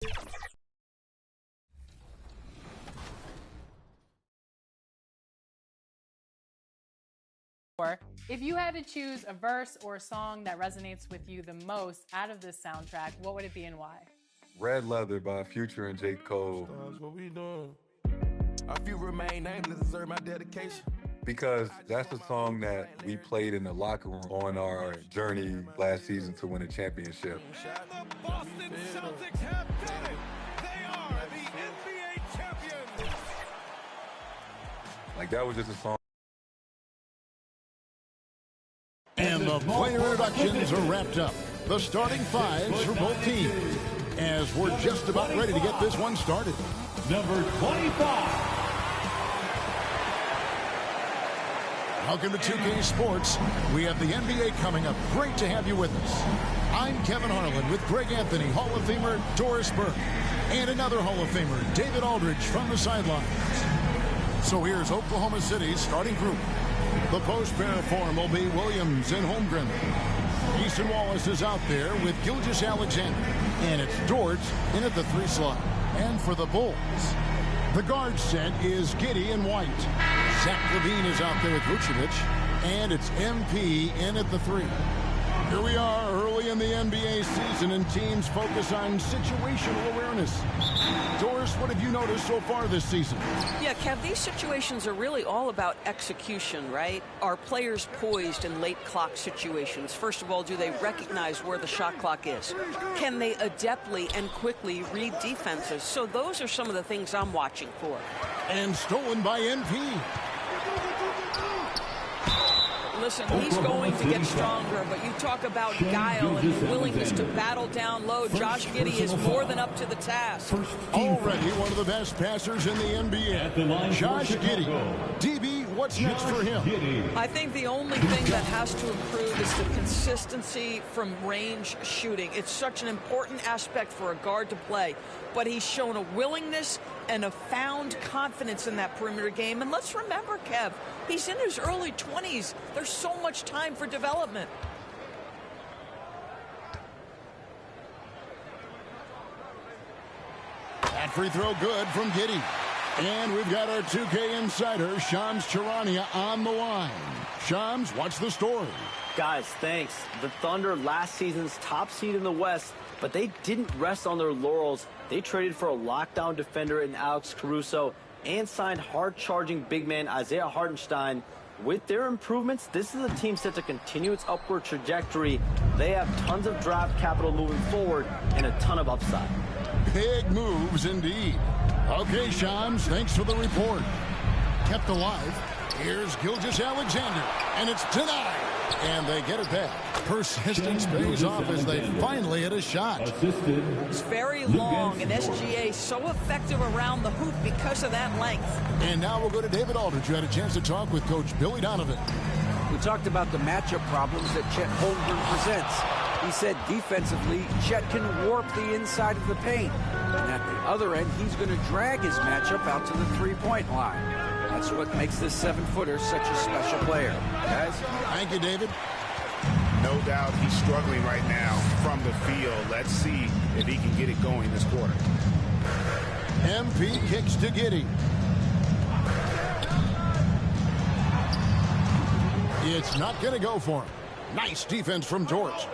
If you had to choose a verse or a song that resonates with you the most out of this soundtrack, what would it be and why? Red Leather by Future and J. Cole. That's what we doing. A few remain nameless, deserve my dedication. Because that's the song that we played in the locker room on our journey last season to win a championship. And the Boston Celtics have done it. They are the NBA champions. Like, that was just a song. And the player introductions are wrapped up. The starting fives for both teams. As we're just about ready to get this one started. Number 25. Welcome to 2K Sports. We have the NBA coming up. Great to have you with us. I'm Kevin Harlan with Greg Anthony, Hall of Famer Doris Burke, and another Hall of Famer, David Aldridge, from the sidelines. So here's Oklahoma City's starting group. The post pair form will be Williams and Holmgren. Easton Wallace is out there with Gilgeous-Alexander. And it's Dort in at the 3 slot. And for the Bulls, the guard set is Giddey and White. Zach LaVine is out there with Vucevic. And it's MP in at the 3. Here we are early in the NBA season, and teams focus on situational awareness. Doris, what have you noticed so far this season? Yeah, Kev, these situations are really all about execution, right? Are players poised in late clock situations? First of all, do they recognize where the shot clock is? Can they adeptly and quickly read defenses? So those are some of the things I'm watching for. And stolen by NP. Listen, he's going to get stronger, but you talk about guile and willingness to battle down low. Josh Giddey is more than up to the task. Already one of the best passers in the NBA. Josh Giddey. DB, what's next for him? I think the only thing that has to improve is the consistency from range shooting. It's such an important aspect for a guard to play, but he's shown a willingness and a found confidence in that perimeter game. And let's remember, Kev, he's in his early 20s. There's so much time for development. That free throw good from Giddey. And we've got our 2K insider, Shams Charania, on the line. Shams, what's the story? Guys, thanks. The Thunder, last season's top seed in the West, but they didn't rest on their laurels. They traded for a lockdown defender in Alex Caruso and signed hard-charging big man Isaiah Hartenstein. With their improvements, this is a team set to continue its upward trajectory. They have tons of draft capital moving forward and a ton of upside. Big moves indeed. Okay, Shams, thanks for the report. Kept alive. Here's Gilgeous-Alexander, and it's denied. And they get it back. Persistence pays off as they finally hit a shot. It's very long, and SGA so effective around the hoop because of that length. And now we'll go to David Aldridge, who had a chance to talk with Coach Billy Donovan. We talked about the matchup problems that Chet Holmgren presents. He said defensively, Chet can warp the inside of the paint. And at the other end, he's going to drag his matchup out to the three-point line. That's what makes this 7-footer such a special player. Guys? Thank you, David. No doubt he's struggling right now from the field. Let's see if he can get it going this quarter. MP kicks to Giddey. It's not going to go for him. Nice defense from Dort.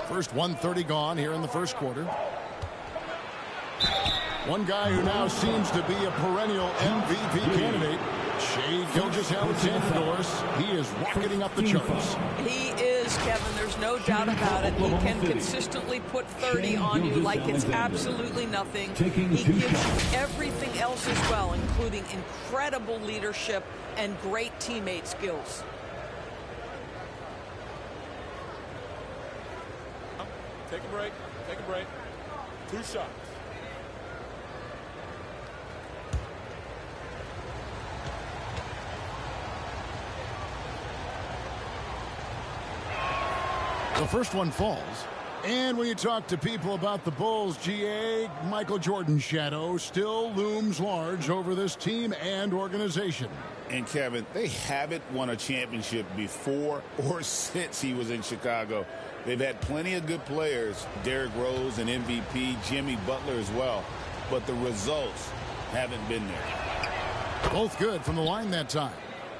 First 1:30 gone here in the first quarter. One guy who now seems to be a perennial MVP candidate, Shai Gilgeous-Alexander, Doris. He is rocketing up the charts. He is, Kevin. There's no doubt about it. He can consistently put 30 on you like it's absolutely nothing. He gives you everything else as well, including incredible leadership and great teammate skills. Take a break. Take a break. 2 shots. The first one falls. And when you talk to people about the Bulls, GA, Michael Jordan's shadow still looms large over this team and organization. And Kevin, they haven't won a championship before or since he was in Chicago. They've had plenty of good players, Derrick Rose and MVP, Jimmy Butler as well, but the results haven't been there. Both good from the line that time.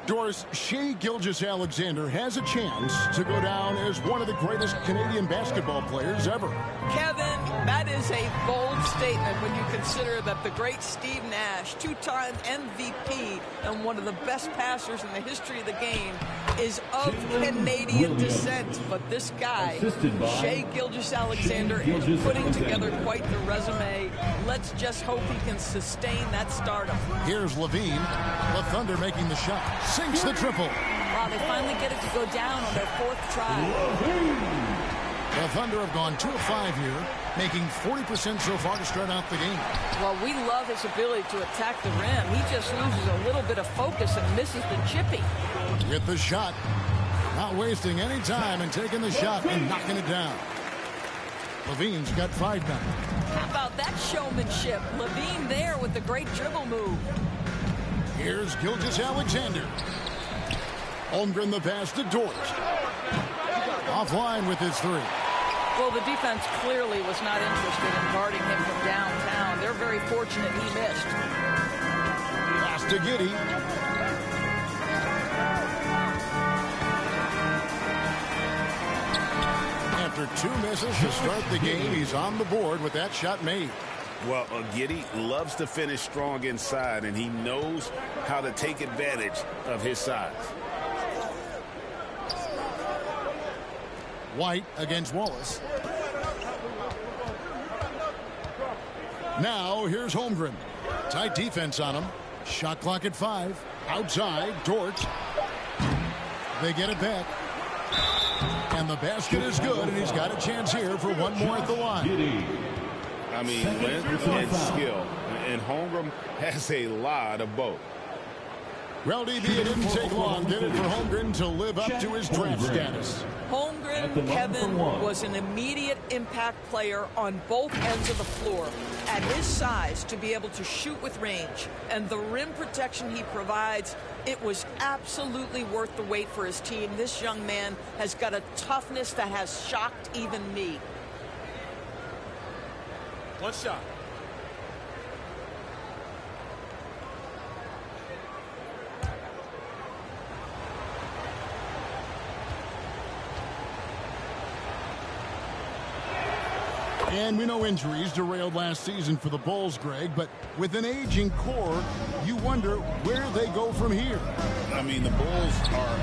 Doris, Shai Gilgeous-Alexander has a chance to go down as one of the greatest Canadian basketball players ever. Kevin, that is a bold statement when you consider that the great Steve Nash, two-time MVP and one of the best passers in the history of the game, is of Canadian descent. But this guy, Shai Gilgeous-Alexander, is putting together quite the resume. Let's just hope he can sustain that stardom. Here's Levine. The Thunder making the shot. Sinks the triple. Wow, they finally get it to go down on their fourth try. The Thunder have gone 2 of 5 here, making 40% so far to start out the game. Well, we love his ability to attack the rim. He just loses a little bit of focus and misses the chippy. Get the shot. Not wasting any time and taking the shot and knocking it down. Levine's got 5 now. How about that showmanship? Levine there with the great dribble move. Here's Gilgeous-Alexander. Holmgren the pass to Dort. Offline with his 3. Well, the defense clearly was not interested in guarding him from downtown. They're very fortunate he missed. Pass to Giddey. After 2 misses to start the game, he's on the board with that shot made. Well, Giddey loves to finish strong inside, and he knows how to take advantage of his size. White against Wallace. Now, here's Holmgren. Tight defense on him. Shot clock at 5. Outside, Dort. They get it back. And the basket is good, and he's got a chance here for one more at the line. I mean, length and skill. And Holmgren has a lot of both. Well, DB, it didn't take long, did it, for Holmgren to live up to his draft status? Holmgren, Kevin, was an immediate impact player on both ends of the floor. At his size, to be able to shoot with range and the rim protection he provides, it was absolutely worth the wait for his team. This young man has got a toughness that has shocked even me. One shot. And we know injuries derailed last season for the Bulls, Greg, but with an aging core, you wonder where they go from here. I mean, the Bulls are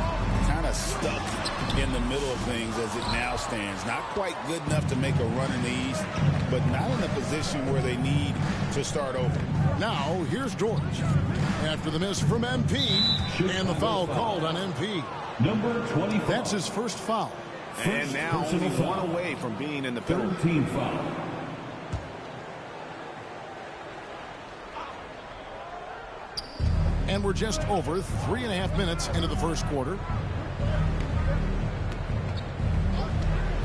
kind of stuck in the middle of things as it now stands. Not quite good enough to make a run in the East, but not in a position where they need to start over. Now, here's Dort. After the miss from MP, and the foul called on MP. Number 25. That's his first foul. And now only one away from being in the penalty. 13 foul. And we're just over 3.5 minutes into the first quarter.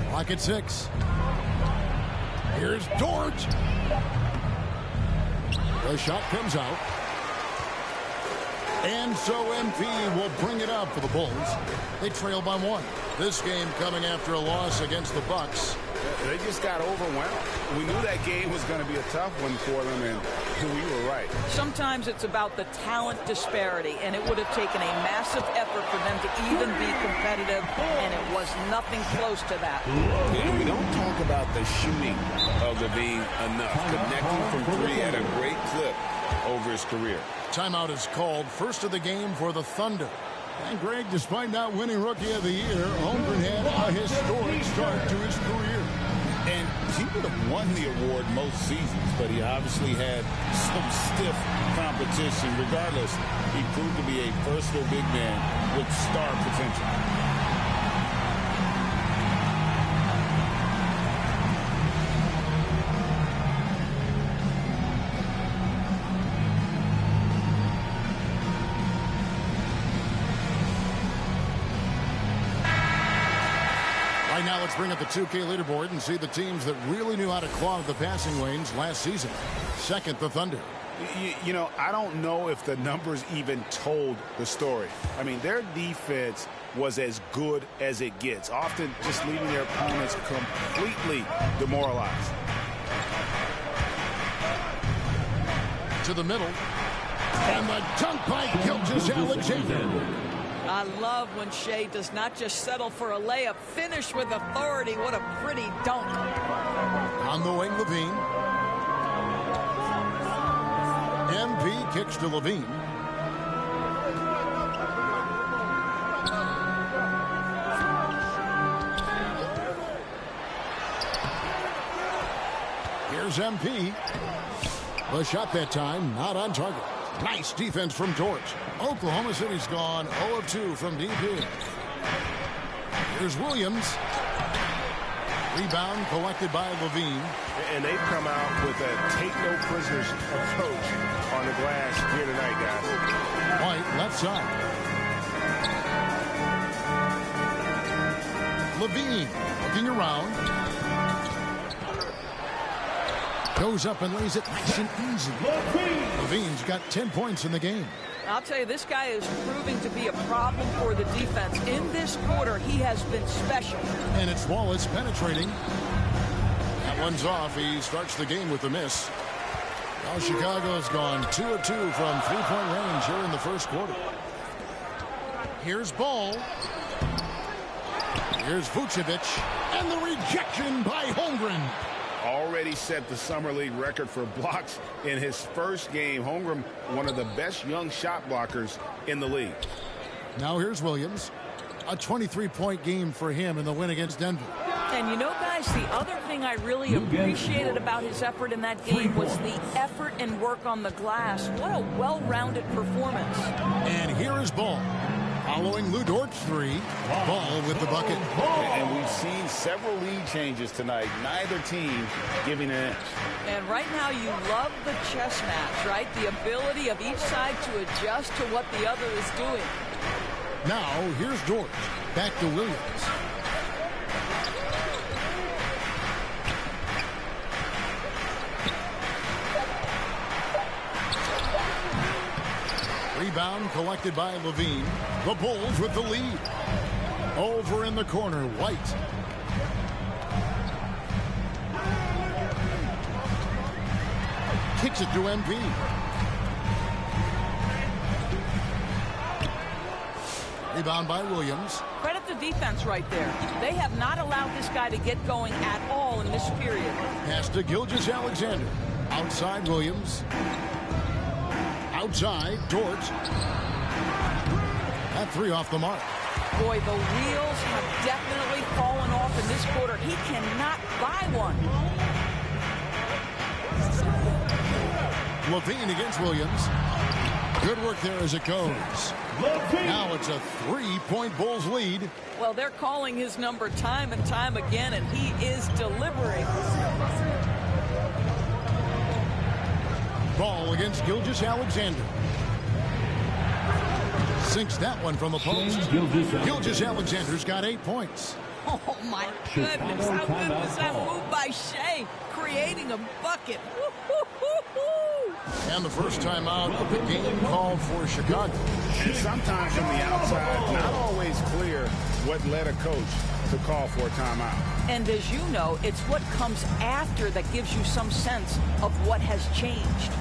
Clock at 6. Here's Dort. The shot comes out. And so MP will bring it up for the Bulls. They trail by 1. This game coming after a loss against the Bucks. They just got overwhelmed. We knew that game was going to be a tough one for them, and we were right. Sometimes it's about the talent disparity, and it would have taken a massive effort for them to even be competitive, and it was nothing close to that. And we don't talk about the shooting of Levine enough. Connecting from 3 at a great clip over his career. Timeout is called. First of the game for the Thunder. And Greg, despite not winning Rookie of the Year, Holmgren had a historic start to his career. And he would have won the award most seasons, but he obviously had some stiff competition. Regardless, he proved to be a versatile big man with star potential. Now let's bring up the 2K leaderboard and see the teams that really knew how to clog the passing lanes last season. Second, the Thunder. You know, I don't know if the numbers even told the story. I mean, their defense was as good as it gets, often just leaving their opponents completely demoralized. To the middle. And the dunk by Gilgeous-Alexander. I love when Shea does not just settle for a layup, finish with authority. What a pretty dunk. On the wing, Levine. MP kicks to Levine. Here's MP. The shot that time, not on target. Nice defense from Dort. Oklahoma City's gone 0 of 2 from deep here. Here's Williams. Rebound collected by Levine. And they've come out with a take-no-prisoners approach on the glass here tonight, guys. White, left side. Levine looking around. Goes up and lays it nice and easy. Levine's got 10 points in the game. I'll tell you, this guy is proving to be a problem for the defense. In this quarter, he has been special. And it's Wallace penetrating. That one's off. He starts the game with a miss. Now Chicago's gone 2 of 2 from three-point range here in the first quarter. Here's Ball. Here's Vucevic. And the rejection by Holmgren. Already set the Summer League record for blocks in his first game. Holmgren, one of the best young shot blockers in the league. Now here's Williams. A 23-point game for him in the win against Denver. And you know, guys, the other thing I really appreciated about his effort in that game was the effort and work on the glass. What a well-rounded performance. And here is Ball. Following Lou Dort's three, Ball with the bucket. And we've seen several lead changes tonight. Neither team giving an inch. And right now you love the chess match, right? The ability of each side to adjust to what the other is doing. Now here's Dort. Back to Williams. Rebound collected by Levine. The Bulls with the lead. Over in the corner, White. Kicks it to MP. Rebound by Williams. Credit the defense right there. They have not allowed this guy to get going at all in this period. Pass to Gilgeous-Alexander. Outside Williams. Outside, Dort. That three off the mark. Boy, the wheels have definitely fallen off in this quarter. He cannot buy one. Levine against Williams. Good work there as it goes. Now it's a 3-point Bulls lead. Well, they're calling his number time and time again, and he is delivering. Ball against Gilgeous-Alexander. Sinks that one from the post. Gilgeous-Alexander's got 8 points. Oh, my goodness. How good was that move by Shea, creating a bucket. And the first time out of the game called for Chicago. And sometimes from the outside, not always clear what led a coach to call for a timeout. And as you know, it's what comes after that gives you some sense of what has changed.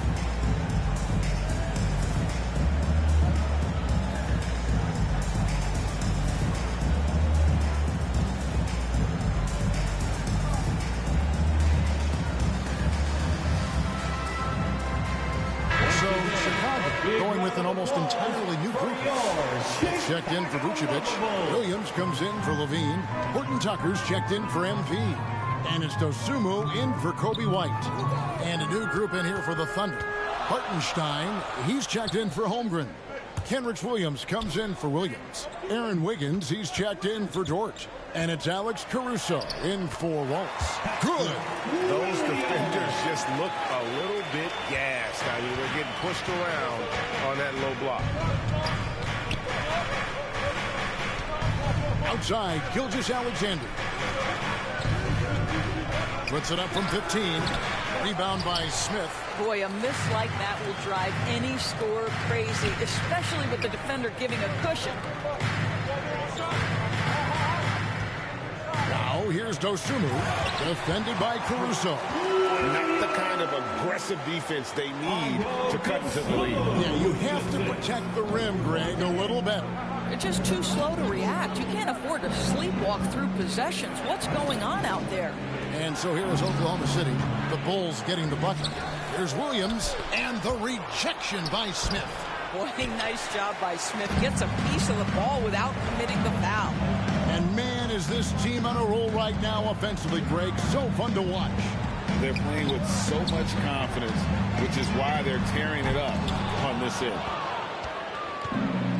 Going with an almost entirely new group. Checked in for Vucevic. Williams comes in for Levine. Horton Tucker's checked in for MP. And it's Dosumu in for Kobe White. And a new group in here for the Thunder. Hartenstein, he's checked in for Holmgren. Kenrich Williams comes in for Williams. Aaron Wiggins, he's checked in for Dort. And it's Alex Caruso in for Wallace. Good. Those defenders just look a little bit gassed. I mean, they're getting pushed around on that low block. Outside, Gilgeous-Alexander. Puts it up from 15. Rebound by Smith. Boy, a miss like that will drive any scorer crazy, especially with the defender giving a cushion. Now, here's Dosunmu, defended by Caruso. Not the kind of aggressive defense they need to cut into the lead. Yeah, you have to protect the rim, Greg, a little better. They're just too slow to react. You can't afford to sleepwalk through possessions. What's going on out there? And so here is Oklahoma City. The Bulls getting the bucket. There's Williams, and the rejection by Smith. Boy, nice job by Smith. Gets a piece of the ball without committing the foul. And man, is this team on a roll right now offensively, Greg. So fun to watch. They're playing with so much confidence, which is why they're tearing it up on this end.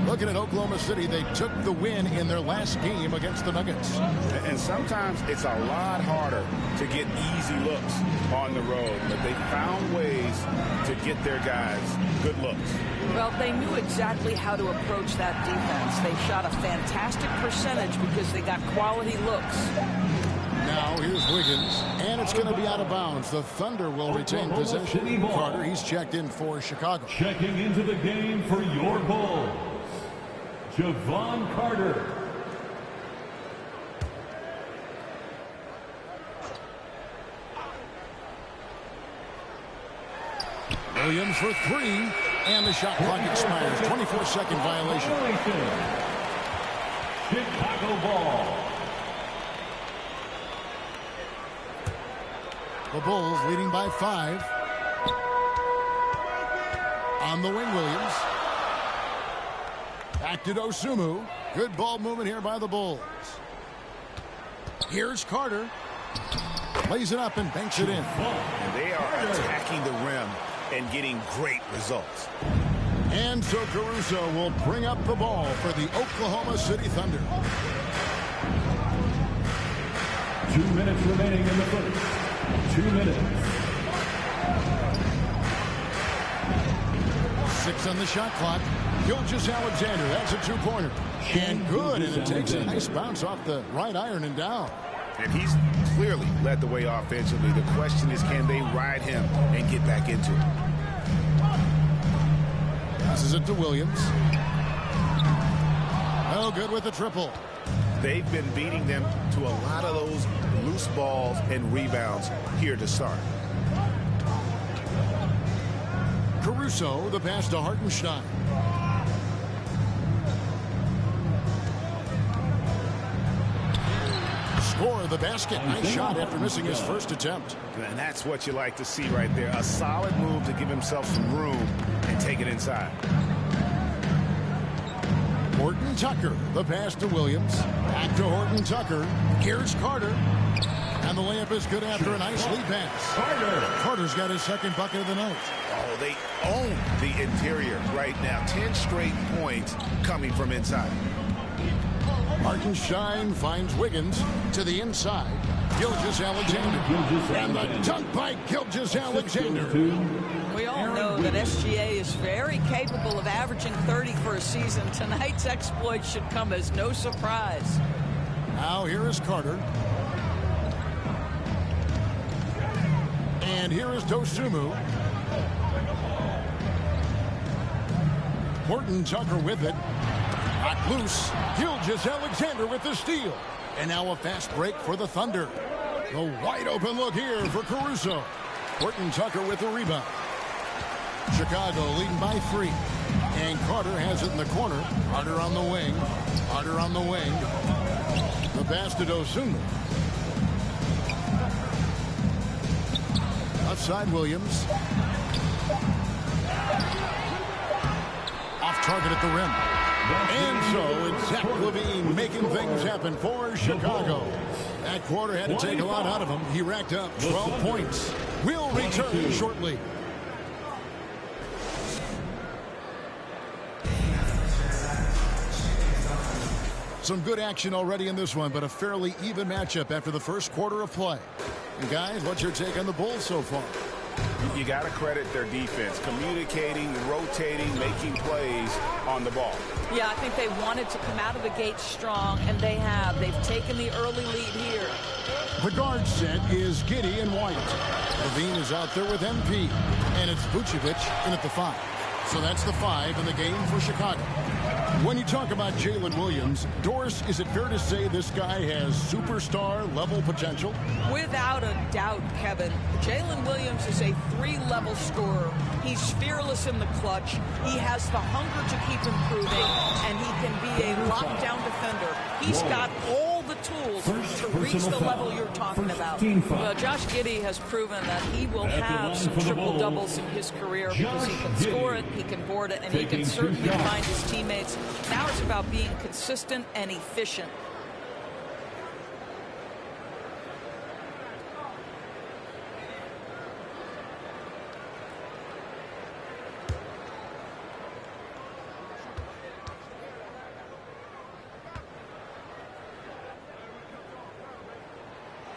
Looking at Oklahoma City, they took the win in their last game against the Nuggets. And sometimes it's a lot harder to get easy looks on the road, but they found ways to get their guys good looks. Well, they knew exactly how to approach that defense. They shot a fantastic percentage because they got quality looks. Now here's Wiggins, and it's going to be out of bounds. The Thunder will retain possession. Carter, he's checked in for Chicago. Checking into the game for your Bulls, Javon Carter. Williams for three, and the shot clock expires. 24-second violation. Chicago ball. The Bulls leading by 5. On the wing, Williams. Back to Dosunmu. Good ball movement here by the Bulls. Here's Carter. Lays it up and banks it in. And they are attacking the rim and getting great results. And so Caruso will bring up the ball for the Oklahoma City Thunder. 2 minutes remaining in the first. 2 minutes. 6 on the shot clock. Gilgeous-Alexander, that's a two-pointer. And good, and it takes a nice bounce off the right iron and down. And he's clearly led the way offensively. The question is, can they ride him and get back into it? Passes it to Williams. Oh, good with the triple. They've been beating them to a lot of those loose balls and rebounds here to start. Caruso, the pass to Hartenstein. Score the basket. Nice shot after missing his first attempt. And that's what you like to see right there. A solid move to give himself some room and take it inside. Horton Tucker, the pass to Williams. Back to Horton Tucker. Here's Carter. And the layup is good after a nice lead pass. Carter's got his second bucket of the night. Oh, they own the interior right now. 10 straight points coming from inside. Hartenstein finds Wiggins to the inside. Gilgeous-Alexander. And the dunk by Gilgeous-Alexander. We all know that SGA is very capable of averaging 30 for a season. Tonight's exploit should come as no surprise. Now here is Carter. And here is Dosunmu. Horton Tucker with it. Knocked loose. Gilgeous-Alexander with the steal. And now a fast break for the Thunder. The wide open look here for Caruso. Horton Tucker with the rebound. Chicago leading by 3. And Carter has it in the corner. Carter on the wing. Carter on the wing. The pass to Dosunmu. Outside Williams. Off target at the rim. And so it's Zach LaVine making things happen for Chicago. That quarter had to take a lot out of him. He racked up 12 points. We'll return shortly. Some good action already in this one, but a fairly even matchup after the first quarter of play. And guys, what's your take on the Bulls so far? You got to credit their defense, communicating, rotating, making plays on the ball. Yeah, I think they wanted to come out of the gate strong, and they have. They've taken the early lead here. The guard set is Giddey and White. LaVine is out there with MP, and it's Vucevic in at the 5. So that's the 5 in the game for Chicago. When you talk about Jalen Williams, Doris, is it fair to say this guy has superstar-level potential? Without a doubt, Kevin. Jalen Williams is a 3-level scorer. He's fearless in the clutch. He has the hunger to keep improving, and he can be a lockdown defender. He's got all the tools to reach the level you're talking about. Well, Josh Giddey has proven that he will have some triple-doubles in his career because he can score it, he can board it, and he can certainly find his teammates. Now it's about being consistent and efficient.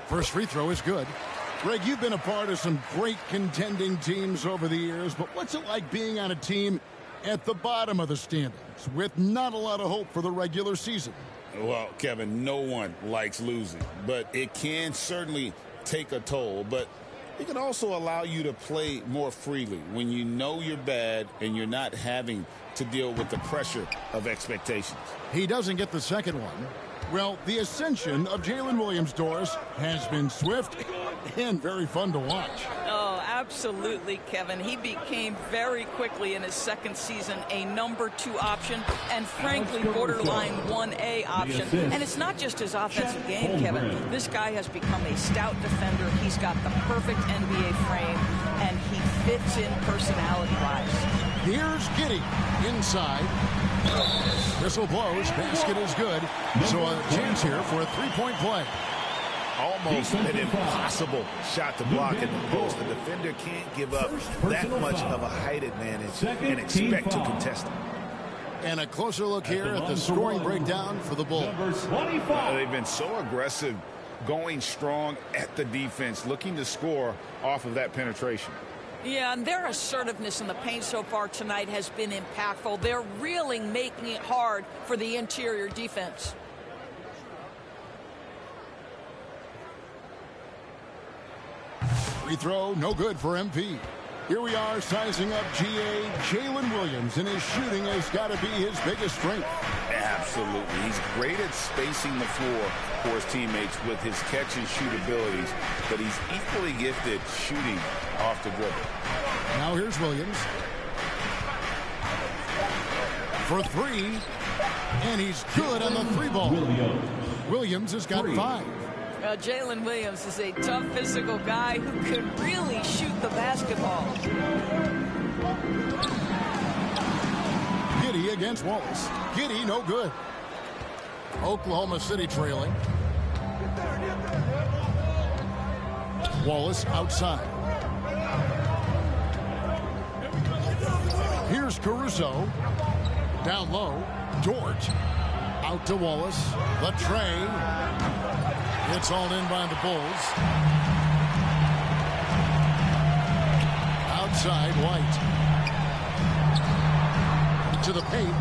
First free throw is good. Greg, you've been a part of some great contending teams over the years, but what's it like being on a team at the bottom of the standings with not a lot of hope for the regular season? Well, Kevin, no one likes losing, but it can certainly take a toll. But it can also allow you to play more freely when you know you're bad and you're not having to deal with the pressure of expectations. He doesn't get the second one. Well, the ascension of Jalen Williams, Doris, has been swift and very fun to watch. Oh, absolutely, Kevin. He became very quickly in his second season a number 2 option and, frankly, borderline 1A option. And it's not just his offensive game, Kevin. This guy has become a stout defender. He's got the perfect NBA frame, and he fits in personality-wise. Here's Giddey inside. Whistle blows. Basket is good. So a chance here for a 3-point play. Almost an impossible shot to block in the post. The defender can't give up that much of a height advantage and expect to contest it. And a closer look here at the scoring breakdown for the Bulls. They've been so aggressive, going strong at the defense, looking to score off of that penetration. Yeah, and their assertiveness in the paint so far tonight has been impactful. They're really making it hard for the interior defense. Free throw, no good for MP. Here we are sizing up GA. Jalen Williams, and his shooting has got to be his biggest strength. Absolutely. He's great at spacing the floor for his teammates with his catch and shoot abilities, but he's equally gifted shooting off the dribble. Now here's Williams. For 3, and he's good on the 3-ball. Williams has got 5. Jalen Williams is a tough physical guy who can really shoot the basketball. Giddey against Wallace. Giddey, no good. Oklahoma City trailing. Wallace outside. Here's Caruso. Down low. Dort. Out to Wallace. The tray. It's all in by the Bulls. Outside, White. To the paint.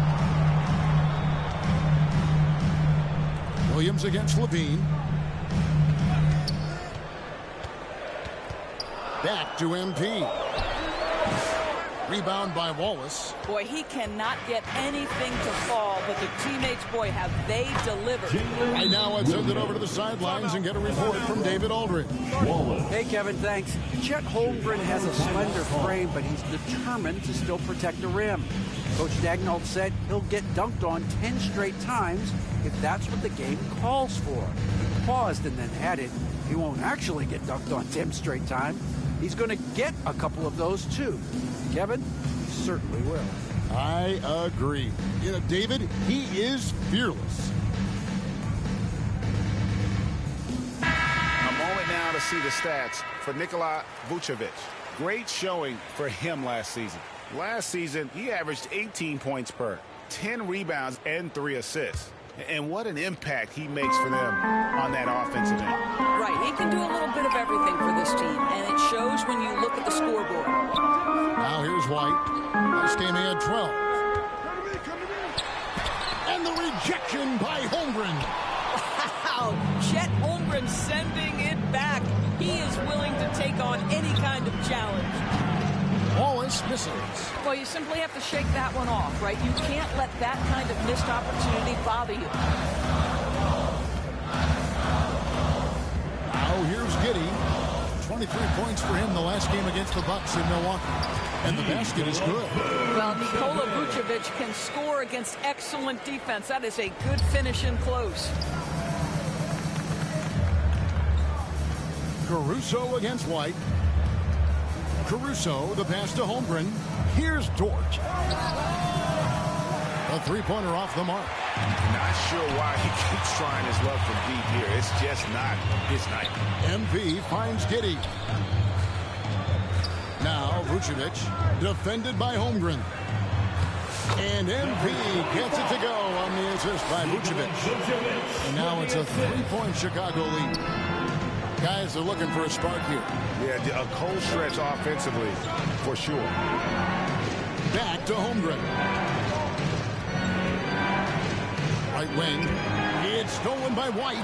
Williams against Levine. Back to MP. Rebound by Wallace. Boy, he cannot get anything to fall, but the teammates, boy, have they delivered. Right now, I'd send it over to the sidelines and get a report from David Aldridge. Hey, Kevin, thanks. Chet Holmgren has a slender frame, but he's determined to still protect the rim. Coach Dagnall said he'll get dunked on 10 straight times if that's what the game calls for. He paused and then added, he won't actually get dunked on 10 straight times. He's going to get a couple of those, too. Kevin, he certainly will. I agree. You know, David, he is fearless. A moment now to see the stats for Nikola Vucevic. Great showing for him last season. Last season, he averaged 18 points per, 10 rebounds, and 3 assists. And what an impact he makes for them on that offensive end. Right, he can do a little bit of everything for this team, and it shows when you look at the scoreboard. Now here's White. Last game he had 12. And the rejection by Holmgren. Wow, Chet Holmgren sending it back. He is willing to take on any kind of challenge. Wallace Wallace misses. Well, you simply have to shake that one off, right? You can't let that kind of missed opportunity bother you. Now here's Giddey. 23 points for him the last game against the Bucks in Milwaukee. And the basket is good. Well, Nikola Vucevic can score against excellent defense. That is a good finish in close. Caruso against White. Caruso, the pass to Holmgren. Here's Dort. A three-pointer off the mark. Not sure why he keeps trying his luck from deep here. It's just not his night. MP finds Giddey. Now Vucevic, defended by Holmgren. And MP gets it to go on the assist by Vucevic. And now it's a three-point Chicago lead. Guys are looking for a spark here. Yeah, a cold stretch offensively, for sure. Back to Holmgren. Right wing. It's stolen by White.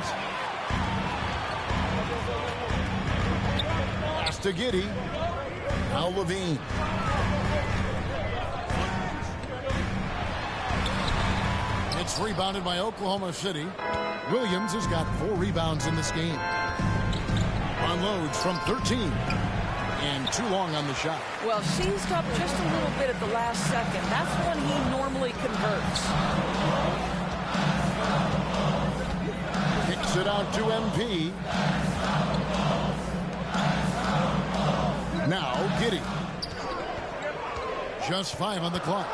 Pass to Giddey. Now Levine. It's rebounded by Oklahoma City. Williams has got 4 rebounds in this game. Unloads from 13. And too long on the shot. Well, seized up just a little bit at the last second. That's when he normally converts. Kicks it out to MP. Now Giddey. Just 5 on the clock.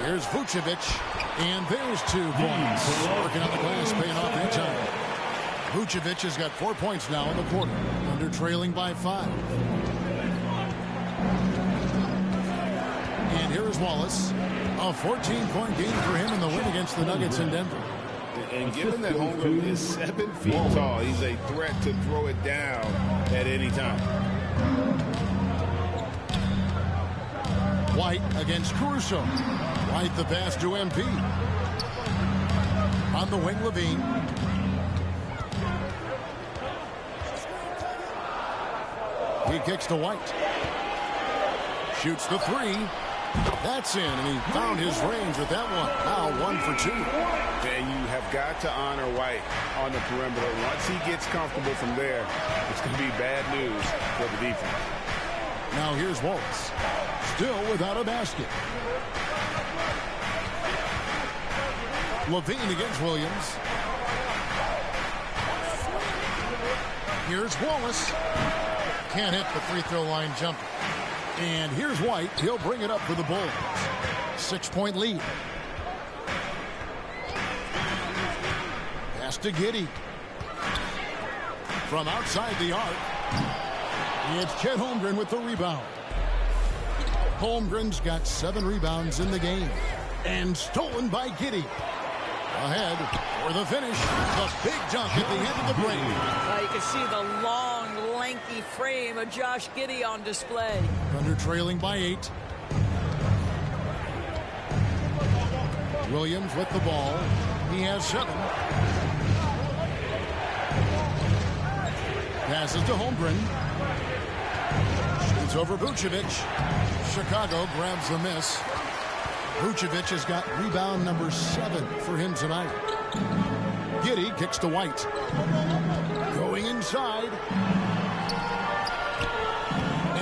Here's Vucevic. And there's 2 points. Working on the glass, paying off that time. Vucevic has got 4 points now in the quarter. Under trailing by 5. And here is Wallace. A 14-point game for him in the win against the Nuggets in Denver. And given that Holmgren is 7 feet tall, he's a threat to throw it down at any time. White against Caruso. White the pass to MP. On the wing, Levine. He kicks to White. Shoots the 3. That's in, and he found his range with that one. Now 1 for 2. And you have got to honor White on the perimeter. Once he gets comfortable from there, it's going to be bad news for the defense. Now here's Wallace. Still without a basket. Levine against Williams. Here's Wallace. Can't hit the free throw line jumper. And here's White. He'll bring it up for the Bulls. 6-point lead. Pass to Giddey. From outside the arc. It's Chet Holmgren with the rebound. Holmgren's got 7 rebounds in the game. And stolen by Giddey. Ahead for the finish. The big dunk at the end of the break. You can see the long, lanky frame of Josh Giddey on display. Under trailing by 8. Williams with the ball. He has 7. Passes to Holmgren. Shoots over Vucevic. Chicago grabs the miss. Vucevic has got rebound number 7 for him tonight. Giddey kicks to White. Going inside.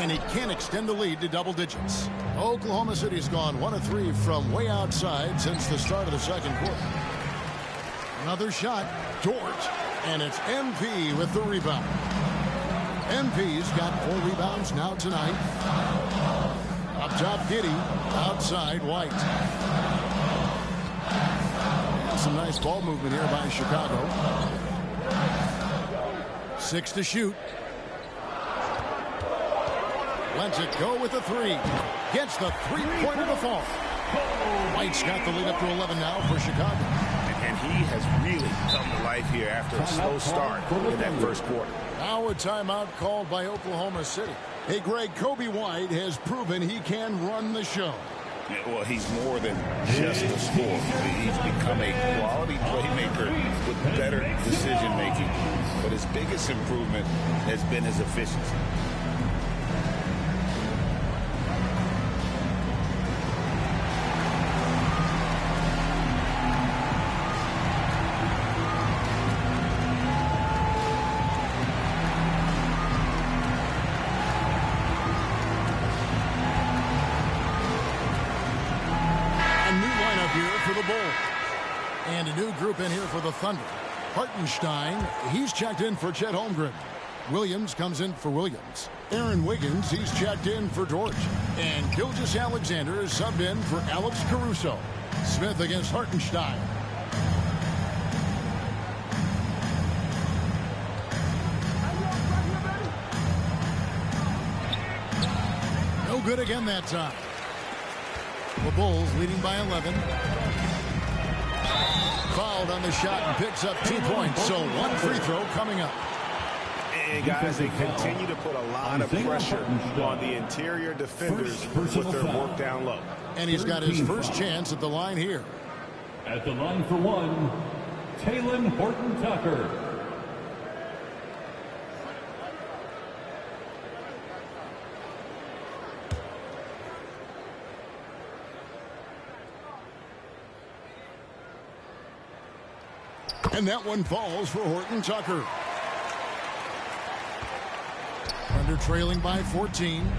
And he can't extend the lead to double digits. Oklahoma City's gone 1 of 3 from way outside since the start of the second quarter. Another shot. Dort. And it's MP with the rebound. MP's got 4 rebounds now tonight. Up top, Giddey. Outside, White. Some nice ball movement here by Chicago. 6 to shoot. Lets it go with the 3. Gets the 3-pointer to fall. White's got the lead up to 11 now for Chicago. And he has really come to life here after a slow start in that first quarter. Now a timeout called by Oklahoma City. Hey, Greg, Kobe White has proven he can run the show. Yeah, well, he's more than just a scorer. He's become a quality playmaker with better decision-making. But his biggest improvement has been his efficiency. And a new group in here for the Thunder. Hartenstein, he's checked in for Chet Holmgren. Williams comes in for Williams. Aaron Wiggins, he's checked in for Dort. And Gilgeous-Alexander is subbed in for Alex Caruso. Smith against Hartenstein. No good again that time. The Bulls leading by 11. Fouled on the shot and picks up 2 points. So one free throw coming up. And guys, they continue to put a lot of pressure on the interior defenders with their work down low. And he's got his first chance at the line here. At the line for one, Talen Horton-Tucker. And that one falls for Horton-Tucker. Under trailing by 14.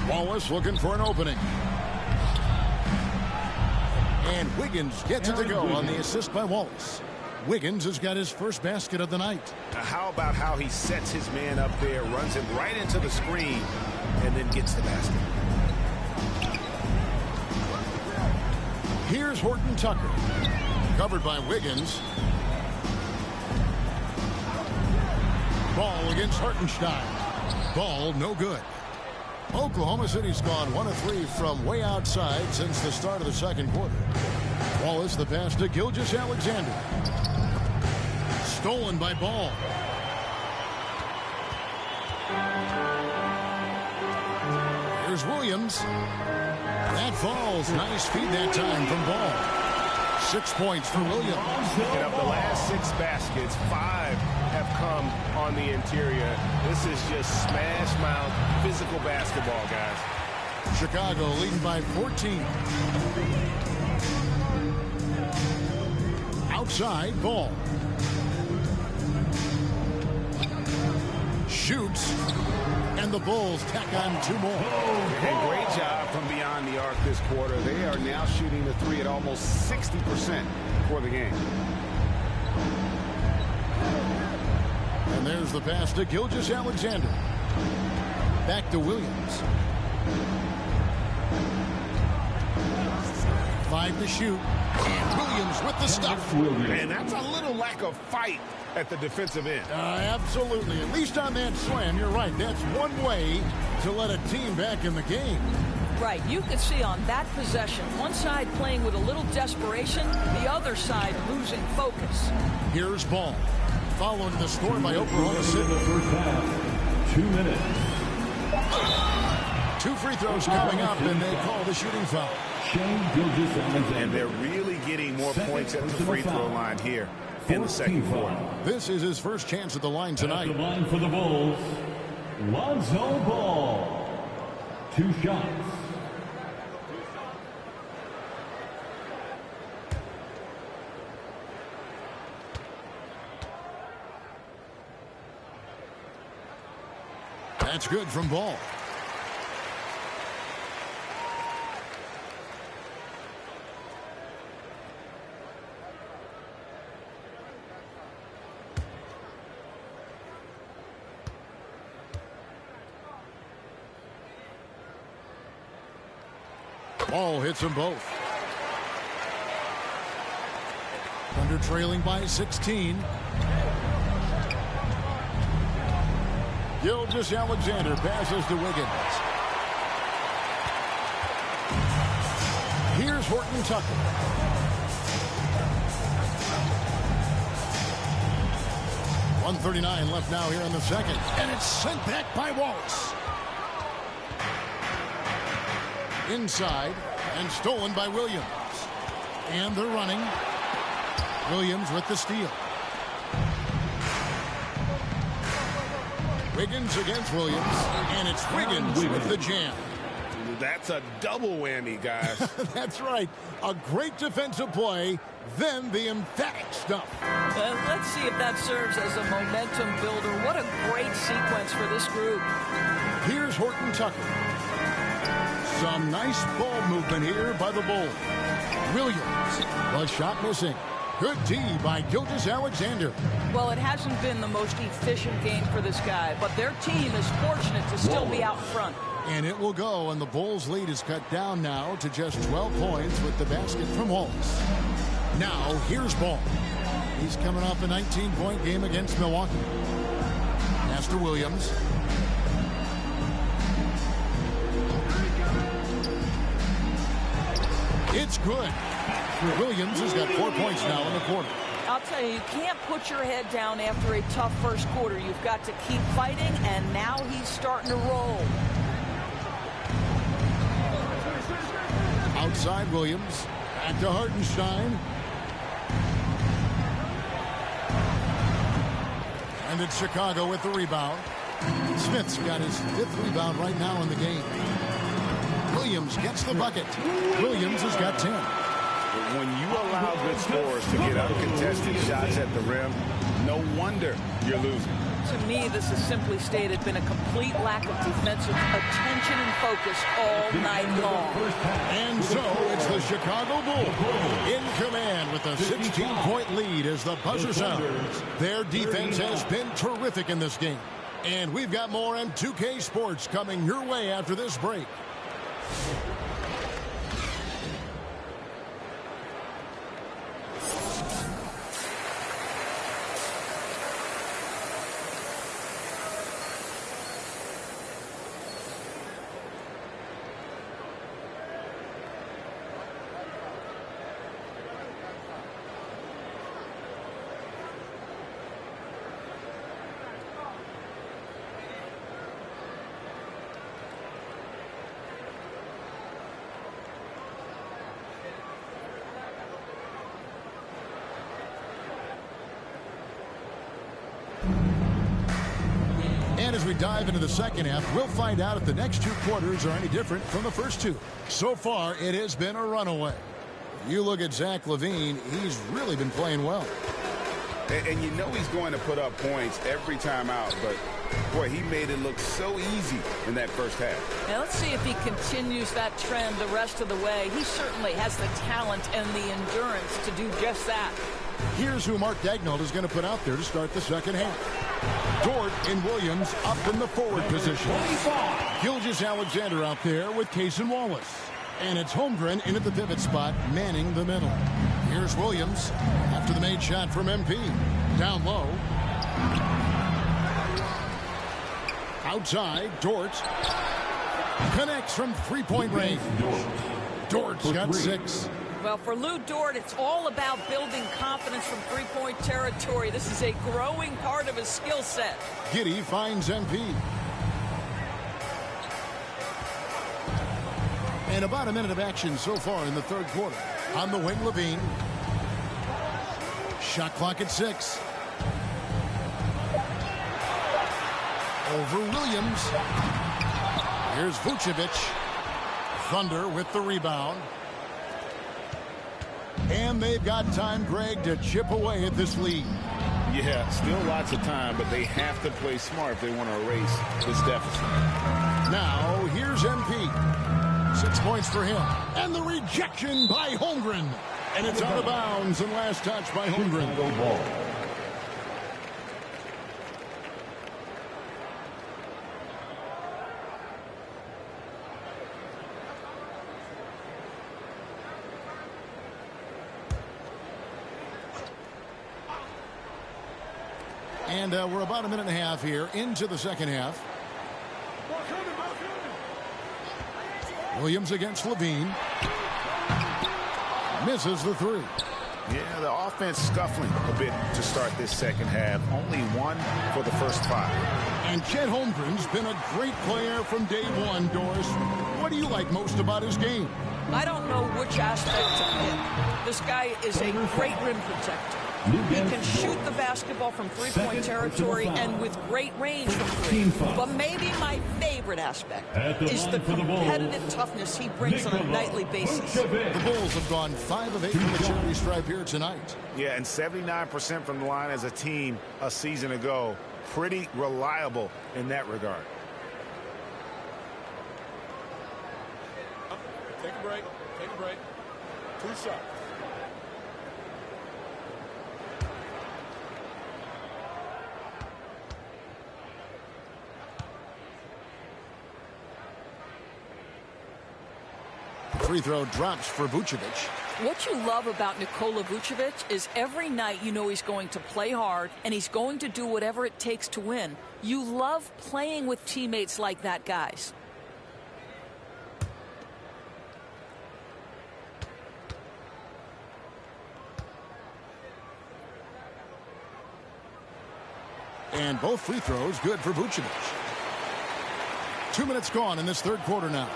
Wallace looking for an opening. And Wiggins gets it to go on the assist by Wallace. Wiggins has got his first basket of the night. Now how about how he sets his man up there, runs him right into the screen, and then gets the basket. Here's Horton-Tucker. Covered by Wiggins. Ball against Hartenstein. Ball no good. Oklahoma City's gone 1 of 3 from way outside since the start of the second quarter. Wallace the pass to Gilgeous-Alexander. Stolen by Ball. Here's Williams. That falls. Nice feed that time from Ball. 6 points for Williams. And of the last 6 baskets, 5 have come on the interior. This is just smash mouth physical basketball, guys. Chicago leading by 14. Outside, Ball. Shoots. And the Bulls tack on 2 more. And great job from beyond the arc this quarter. They are now shooting the 3 at almost 60% for the game. And there's the pass to Gilgeous-Alexander. Back to Williams. 5 to shoot. And Williams with the stuff. And that's a little lack of fight at the defensive end. Absolutely. At least on that slam, you're right. That's one way to let a team back in the game. Right. You could see on that possession, one side playing with a little desperation, the other side losing focus. Here's Ball. Following the score by Oklahoma City. The first half, 2 minutes. 2 free throws coming up, and they call the shooting foul. And they're really getting more points at the free throw line here in the second quarter. This is his first chance at the line tonight. At the line for the Bulls, Lonzo Ball. 2 shots. That's good from Ball. Ball hits them both. Under trailing by 16. Gilgeous-Alexander passes to Wiggins. Here's Horton-Tucker. .139 left now here in the second. And it's sent back by Wallace. Inside and stolen by Williams. And they're running. Williams with the steal. Wiggins against Williams. And it's Wiggins with the jam. That's a double whammy, guys. That's right. A great defensive play, then the emphatic stuff. Let's see if that serves as a momentum builder. What a great sequence for this group. Here's Horton Tucker. Some nice ball movement here by the Bulls. Williams, the shot missing. Good D by Gilgeous-Alexander. Well, it hasn't been the most efficient game for this guy, but their team is fortunate to still be out front. And it will go, and the Bulls' lead is cut down now to just 12 points with the basket from Wallace. Now, here's Ball. He's coming off a 19-point game against Milwaukee. Pass to Williams. It's good. Williams has got 4 points now in the quarter. I'll tell you, you can't put your head down after a tough first quarter. You've got to keep fighting, and now he's starting to roll. Outside Williams. Back to Hartenstein. And it's Chicago with the rebound. Smith's got his 5th rebound right now in the game. Williams gets the bucket. Williams has got 10. When you allow good scorers to get uncontested shots at the rim, no wonder you're losing. To me, this is simply stated been a complete lack of defensive attention and focus all night long. And so it's the Chicago Bulls in command with a 16-point lead as the buzzer sounds. Their defense has been terrific in this game. And we've got more on 2K Sports coming your way after this break. And as we dive into the second half, we'll find out if the next 2 quarters are any different from the first 2. So far, it has been a runaway. You look at Zach LaVine, he's really been playing well. And you know he's going to put up points every time out, but boy, he made it look so easy in that first half. Now let's see if he continues that trend the rest of the way. He certainly has the talent and the endurance to do just that. Here's who Mark Daigneault is going to put out there to start the second half. Dort and Williams up in the forward position. Gilgeous-Alexander out there with Case and Wallace. And it's Holmgren in at the pivot spot, manning the middle. Here's Williams after the made shot from MP. Down low. Outside, Dort. Connects from three-point range. Dort's got 6. Well, for Lou Dort, it's all about building confidence from three-point territory. This is a growing part of his skill set. Giddey finds MP. And about a minute of action so far in the third quarter. On the wing, LaVine. Shot clock at 6. Over Williams. Here's Vucevic. Thunder with the rebound. And they've got time, Greg, to chip away at this lead. Yeah, still lots of time, but they have to play smart if they want to erase this deficit. Now, here's MP. 6 points for him. And the rejection by Holmgren. And it's out of bounds and last touch by Holmgren. And we're about a minute and a half here into the second half. Williams against LaVine. Misses the 3. Yeah, the offense scuffling a bit to start this second half. Only 1 for the first 5. And Chet Holmgren's been a great player from day one, Doris. What do you like most about his game? I don't know which aspect to pick. This guy is a great rim protector. He can shoot the basketball from three-point territory and with great range from 3. But maybe my favorite aspect is the competitive toughness he brings on a nightly basis. The Bulls have gone 5 of 8 from the charity stripe here tonight. Yeah, and 79% from the line as a team a season ago. pretty reliable in that regard. Take a break. Take a break. 2 shots. Free throw drops for Vucevic. What you love about Nikola Vucevic is every night you know he's going to play hard and he's going to do whatever it takes to win. You love playing with teammates like that, guys. And both free throws good for Vucevic. 2 minutes gone in this third quarter now.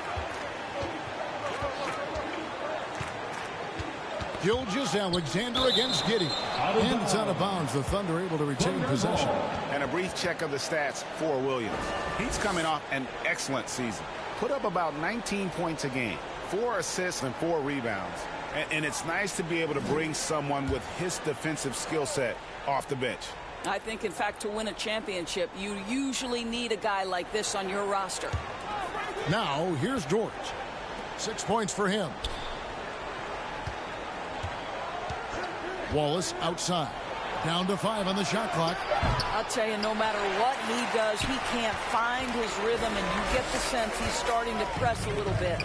Gilgeous-Alexander against Giddey. And it's out of bounds. The Thunder able to retain possession. And a brief check of the stats for Williams. He's coming off an excellent season. Put up about 19 points a game, 4 assists and 4 rebounds. And it's nice to be able to bring someone with his defensive skill set off the bench. I think, in fact, to win a championship, you usually need a guy like this on your roster. Now, here's Dort. 6 points for him. Wallace outside. Down to 5 on the shot clock. I'll tell you, no matter what he does, he can't find his rhythm, and you get the sense he's starting to press a little bit.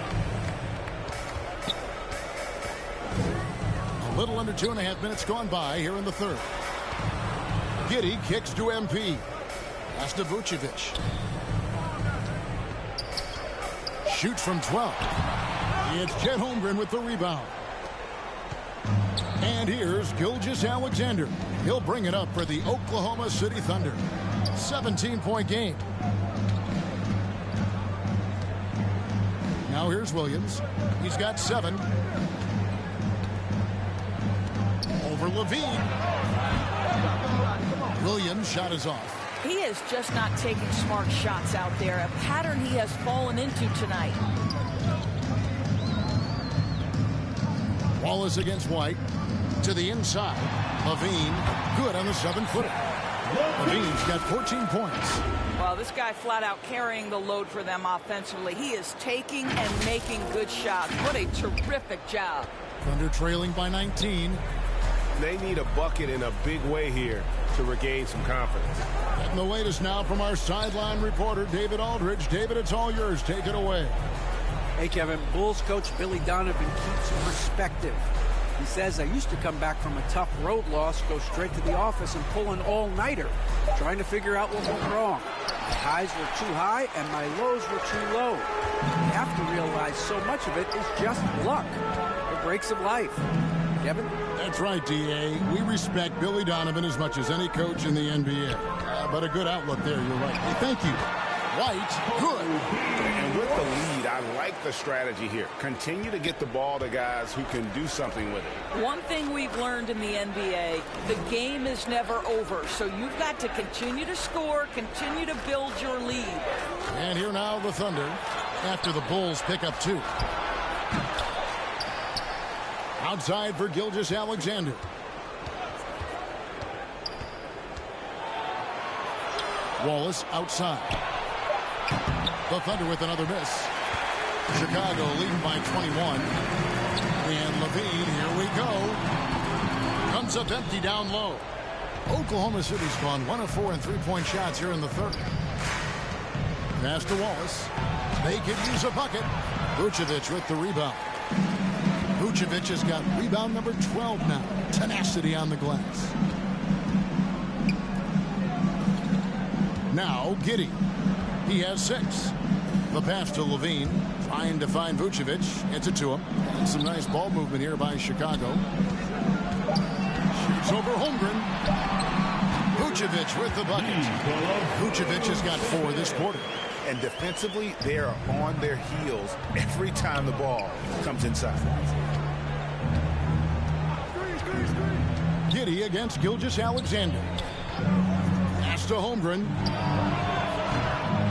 A little under 2.5 minutes gone by here in the third. Giddey kicks to MP. Pass to Vucevic. Shoots from 12. It's Chet Holmgren with the rebound. And here's Gilgeous-Alexander. He'll bring it up for the Oklahoma City Thunder. 17-point game. Now here's Williams. He's got 7. Over Levine. Williams' shot is off. He is just not taking smart shots out there, a pattern he has fallen into tonight. Wallace against White. To the inside. Levine, good on the 7-footer. Levine's got 14 points. Well, this guy flat out carrying the load for them offensively. He is taking and making good shots. What a terrific job. Thunder trailing by 19. They need a bucket in a big way here to regain some confidence. Getting the latest now from our sideline reporter, David Aldridge. David, it's all yours. Take it away. Hey, Kevin. Bulls coach Billy Donovan keeps perspective. He says, I used to come back from a tough road loss, go straight to the office and pull an all-nighter, trying to figure out what went wrong. My highs were too high and my lows were too low. You have to realize so much of it is just luck. The breaks of life. Kevin? That's right, D.A. We respect Billy Donovan as much as any coach in the NBA. But a good outlook there, you're right. Hey, thank you. White, good. And with the lead, I like the strategy here. Continue to get the ball to guys who can do something with it. One thing we've learned in the NBA, the game is never over. So you've got to continue to score, continue to build your lead. And here now the Thunder after the Bulls pick up 2. Outside for Gilgeous-Alexander. Wallace outside. The Thunder with another miss. Chicago leading by 21. And Levine, here we go. Comes up empty down low. Oklahoma City's gone 1 of 4 in 3-point shots here in the third. Pass to Wallace. They could use a bucket. Vucevic with the rebound. Vucevic has got rebound number 12 now. Tenacity on the glass. Now Giddey. He has 6. The pass to Levine. Trying to find Vucevic. Gets it to him. And some nice ball movement here by Chicago. Shoots over Holmgren. Vucevic with the bucket. Vucevic has got 4 this quarter. And defensively, they are on their heels every time the ball comes inside. Giddey against Gilgeous-Alexander. Pass to Holmgren.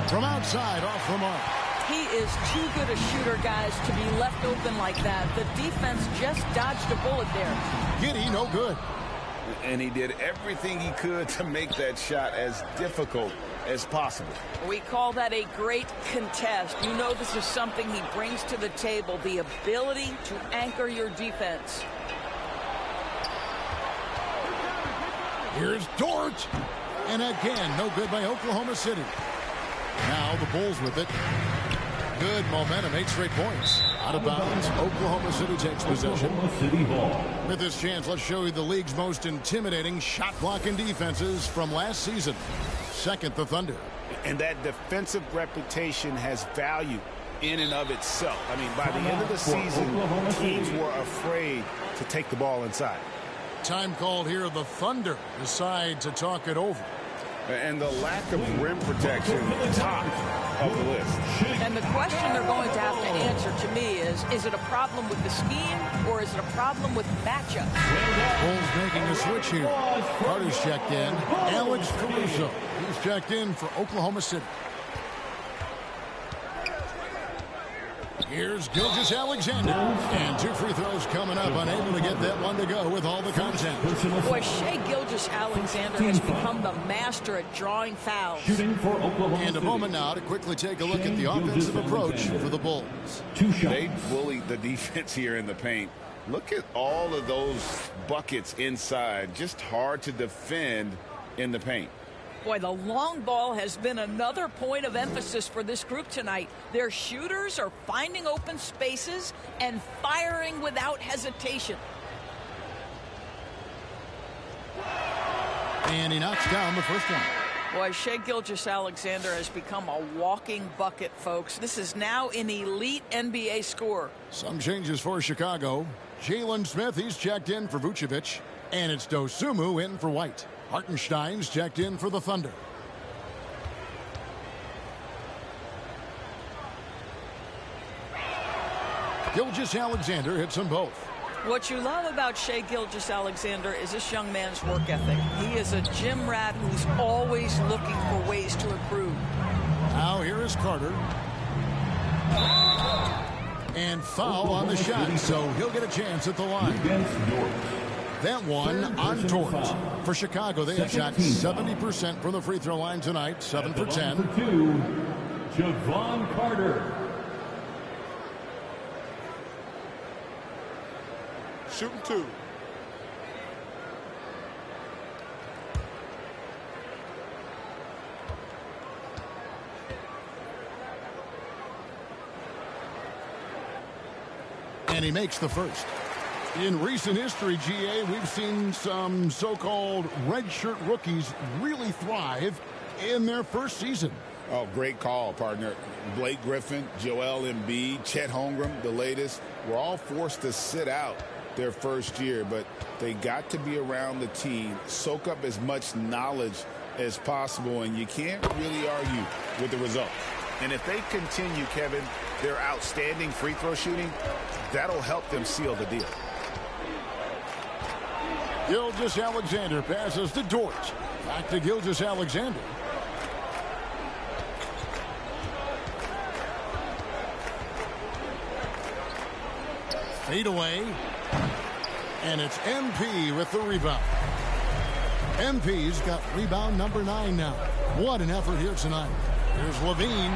From outside, off the mark. He is too good a shooter, guys, to be left open like that. The defense just dodged a bullet there. Giddey, no good. And he did everything he could to make that shot as difficult as possible. We call that a great contest. You know this is something he brings to the table, the ability to anchor your defense. Here's Dort. And again, no good by Oklahoma City. Now the Bulls with it. Good momentum, 8 straight points. Out of bounds, Oklahoma City takes possession. With this chance, let's show you the league's most intimidating shot-blocking defenses from last season. Second, the Thunder. And that defensive reputation has value in and of itself. I mean, by the end of the season, teams were afraid to take the ball inside. Time called here. The Thunder decide to talk it over. And the lack of rim protection, top of the list. And the question they're going to have to answer to me is it a problem with the scheme or is it a problem with matchup? Bulls making a switch here. Carter's checked in. Alex Caruso. He's checked in for Oklahoma City. Here's Gilgeous-Alexander. And 2 free throws coming up. Unable to get that one to go with all the content. Boy, Shai Gilgeous-Alexander has become the master at drawing fouls. And a moment now to quickly take a look at the offensive approach for the Bulls. They bullied the defense here in the paint. Look at all of those buckets inside. Just hard to defend in the paint. Boy, the long ball has been another point of emphasis for this group tonight. Their shooters are finding open spaces and firing without hesitation. And he knocks down the first one. Boy, Shai Gilgeous-Alexander has become a walking bucket, folks. This is now an elite NBA scorer. Some changes for Chicago. Jalen Smith, he's checked in for Vucevic. And it's Dosunmu in for White. Hartenstein's checked in for the Thunder. Gilgeous-Alexander hits them both. What you love about Shai Gilgeous-Alexander is this young man's work ethic. He is a gym rat who's always looking for ways to improve. Now here is Carter. And foul on the shot, so he'll get a chance at the line. That one on Dort. For Chicago, they have shot 70% from the free throw line tonight, 7 for 10. Javon Carter. Shooting 2. And he makes the first. In recent history, GA, we've seen some so-called redshirt rookies really thrive in their first season. Oh, great call, partner. Blake Griffin, Joel Embiid, Chet Holmgren, the latest, were all forced to sit out their first year, but they got to be around the team, soak up as much knowledge as possible, and you can't really argue with the results. And if they continue, Kevin, their outstanding free throw shooting, that'll help them seal the deal. Gilgeous-Alexander passes to Dort. Back to Gilgeous-Alexander. Fade away. And it's MP with the rebound. MP's got rebound number 9 now. What an effort here tonight. Here's Levine.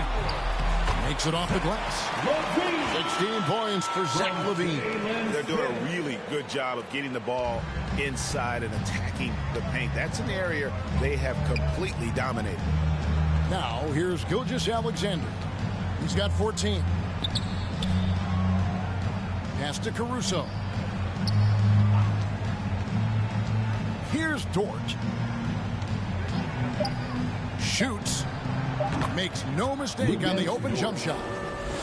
Makes it off the glass. 16 points for Zach Levine. They're doing a really good job of getting the ball inside and attacking the paint. That's an area they have completely dominated. Now, here's Gilgeous-Alexander. He's got 14. Pass to Caruso. Here's Dort. Shoots. Makes no mistake on the open jump shot.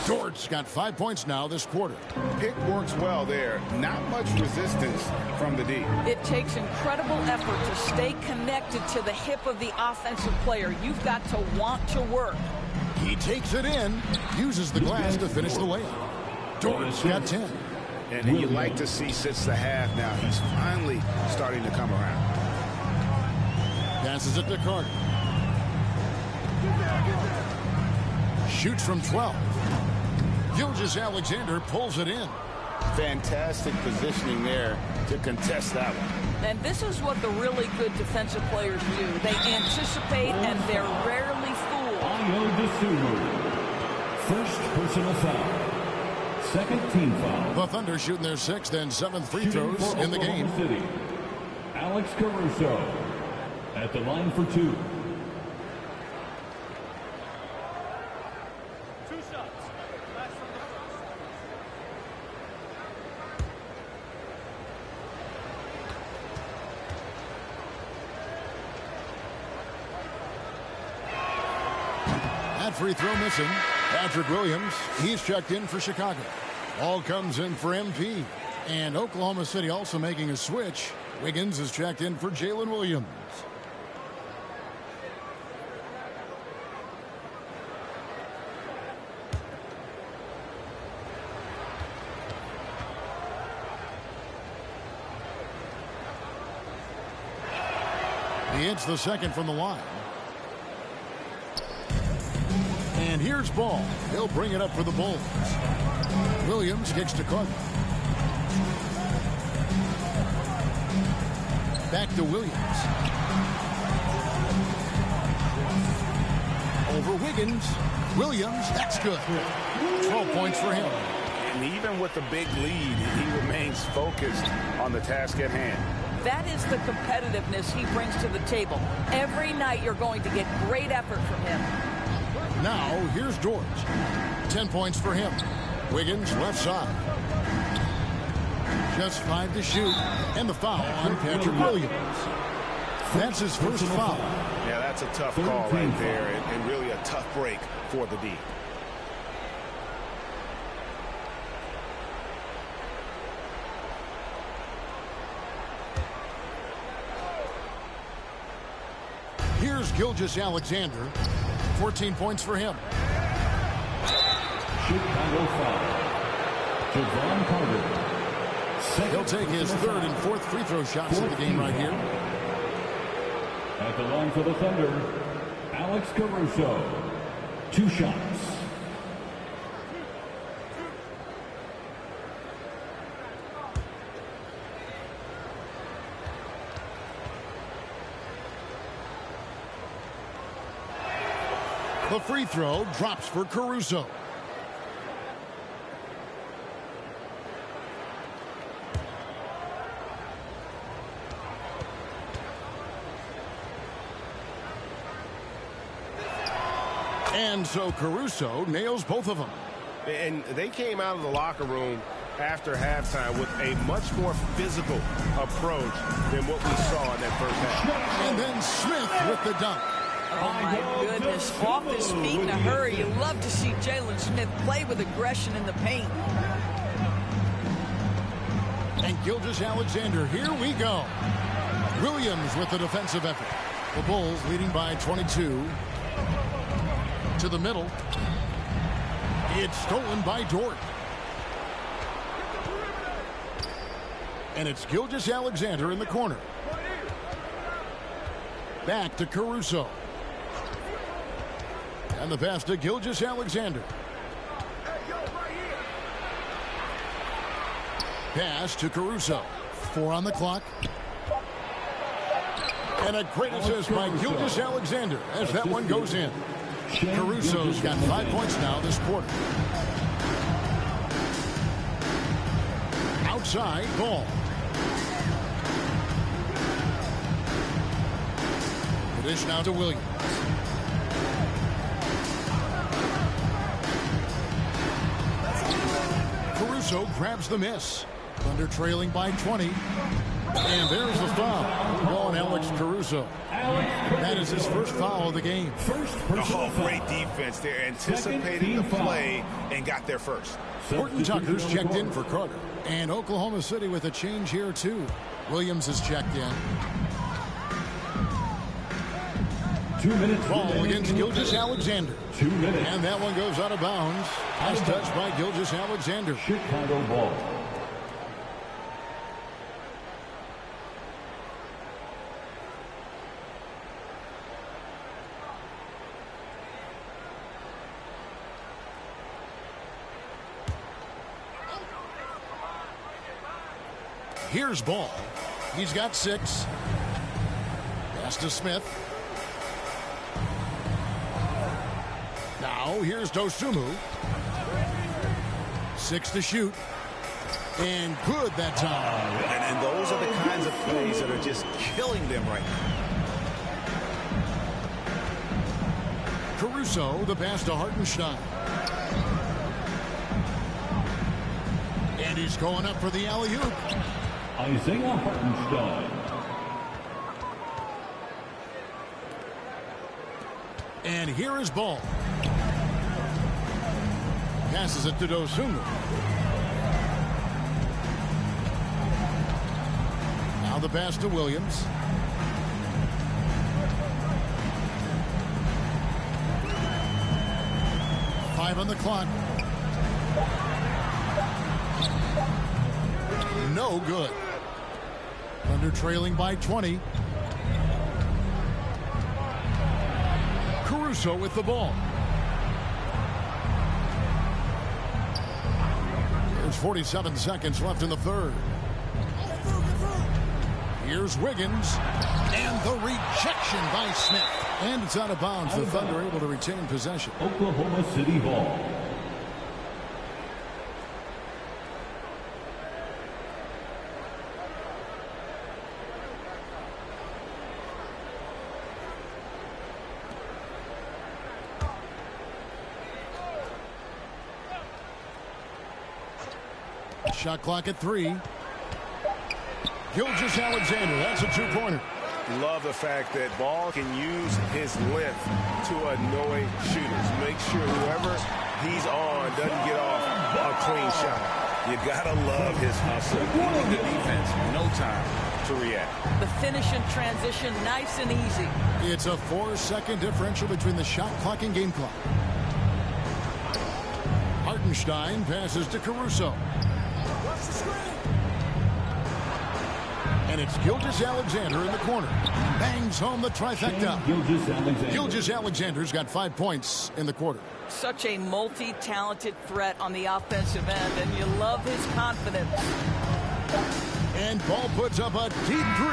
Dort's got 5 points now this quarter. Pick works well there. Not much resistance from the D. It takes incredible effort to stay connected to the hip of the offensive player. You've got to want to work. He takes it in, uses the glass to finish the layup. Dort's got 10. And you like to see since the half now. He's finally starting to come around. Passes it to Carter. Shoots from 12. Gilgeous-Alexander pulls it in. Fantastic positioning there to contest that one. And this is what the really good defensive players do. They anticipate and they're rarely fooled. First personal foul. Second team foul. The Thunder shooting their 6th and 7th free throws in the game. City. Alex Caruso at the line for 2. That free throw missing. Patrick Williams, he's checked in for Chicago. Ball comes in for MP. And Oklahoma City also making a switch. Wiggins is checked in for Jalen Williams. He hits the second from the line. And here's ball. He'll bring it up for the Bulls. Williams kicks to Carter. Back to Williams. Over Wiggins. Williams, that's good. 12 points for him. And even with the big lead, he remains focused on the task at hand. That is the competitiveness he brings to the table. Every night you're going to get great effort from him. Now, here's Dort. 10 points for him. Wiggins, left side. Just 5 to shoot. And the foul on Patrick Williams. That's his first foul. Yeah, that's a tough call right there, and really a tough break for the D. Here's Gilgeous-Alexander. 14 points for him. Chicago foul. Javon Carter. He'll take his 3rd and 4th free throw shots of the game right here. At the line for the Thunder, Alex Caruso. 2 shots. The free throw drops for Caruso. And so Caruso nails both of them. And they came out of the locker room after halftime with a much more physical approach than what we saw in that first half. And then Smith with the dunk. Oh, my goodness. Off his feet in a hurry. You love to see Jalen Smith play with aggression in the paint. And Gilgeous-Alexander, here we go. Williams with the defensive effort. The Bulls leading by 22. To the middle. It's stolen by Dort. And it's Gilgeous-Alexander in the corner. Back to Caruso. And the pass to Gilgeous-Alexander. Pass to Caruso. 4 on the clock. And a great assist by Gilgeous-Alexander as that one goes in. Caruso's got 5 points now this quarter. Outside ball. The dish now to Williams. Caruso grabs the miss. Thunder trailing by 20. And there's the foul. On Alex Caruso. That is his first foul of the game. Great defense there, anticipating the play and got there first. Horton Tucker's checked in for Carter. And Oklahoma City with a change here too. Williams is checked in. 2 minutes. Ball against Gilgeous-Alexander. 2 minutes. And that one goes out of bounds. Pass touched by Gilgeous-Alexander. Chicago ball. Here's ball. He's got 6. Pass to Smith. Now here's Dosunmu. 6 to shoot. And good that time. And those are the kinds of plays that are just killing them right now. Caruso, the pass to Hartenstein. And he's going up for the alley-oop. Isaiah Hartenstein. And here is ball. Passes it to Dosunmu. Now the pass to Williams. Five on the clock. No good. Thunder trailing by 20. Caruso with the ball. There's 47 seconds left in the third. Here's Wiggins. And the rejection by Smith. And it's out of bounds. The Thunder able to retain possession. Oklahoma City ball. Shot clock at 3. Gilgeous-Alexander, that's a 2-pointer. Love the fact that Ball can use his length to annoy shooters. Make sure whoever he's on doesn't get off a clean shot. You gotta love his hustle. Reading the defense, no time to react. The finish in transition, nice and easy. It's a 4-second differential between the shot clock and game clock. Hartenstein passes to Caruso. And it's Gilgeous-Alexander in the corner. Bangs home the trifecta. Gilgeous-Alexander's got 5 points in the quarter. Such a multi-talented threat on the offensive end, and you love his confidence. And Ball puts up a deep 3.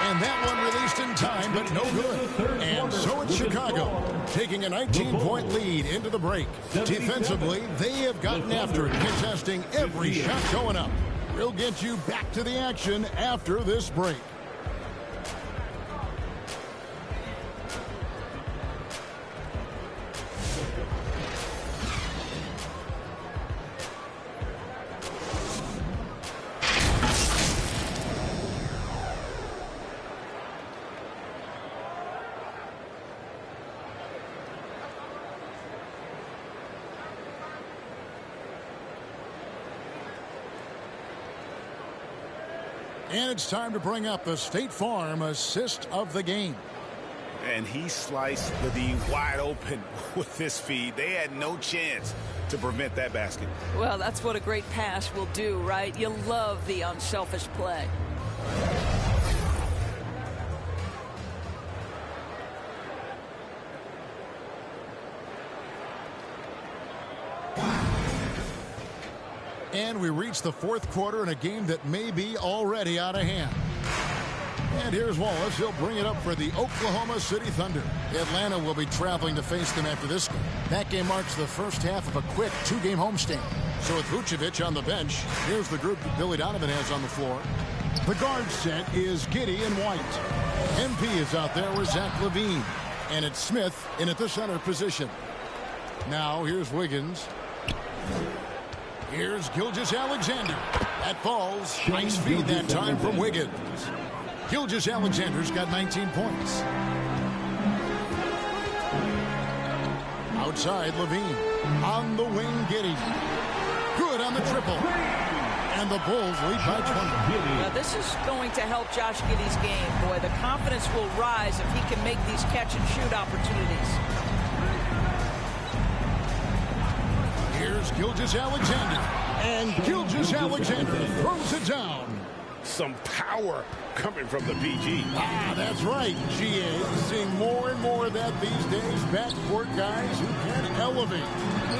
And that one released in time, but no good. And so it's Chicago taking a 19-point lead into the break. Defensively, they have gotten after it, contesting every shot going up. We'll get you back to the action after this break. And it's time to bring up the State Farm assist of the game. And he sliced the D wide open with this feed. They had no chance to prevent that basket. Well, that's what a great pass will do, right? You love the unselfish play. And we reach the fourth quarter in a game that may be already out of hand. And here's Wallace. He'll bring it up for the Oklahoma City Thunder. Atlanta will be traveling to face them after this game. That game marks the first half of a quick 2-game homestand. So with Vucevic on the bench, here's the group that Billy Donovan has on the floor. The guard set is Giddey and White. MP is out there with Zach LaVine. And it's Smith in at the center position. Now here's Wiggins. Here's Gilgeous-Alexander. That falls. Nice feed that time from Wiggins. Gilgeous-Alexander's got 19 points. Outside, LaVine. On the wing, Giddey. Good on the triple. And the Bulls lead by 20. Now, this is going to help Josh Giddey's game. Boy, the confidence will rise if he can make these catch-and-shoot opportunities. Here's Gilgeous-Alexander. And Gilgeous-Alexander throws it down. Some power coming from the PG. Ah, that's right, GA. Seeing more and more of that these days. Backcourt guys who can elevate.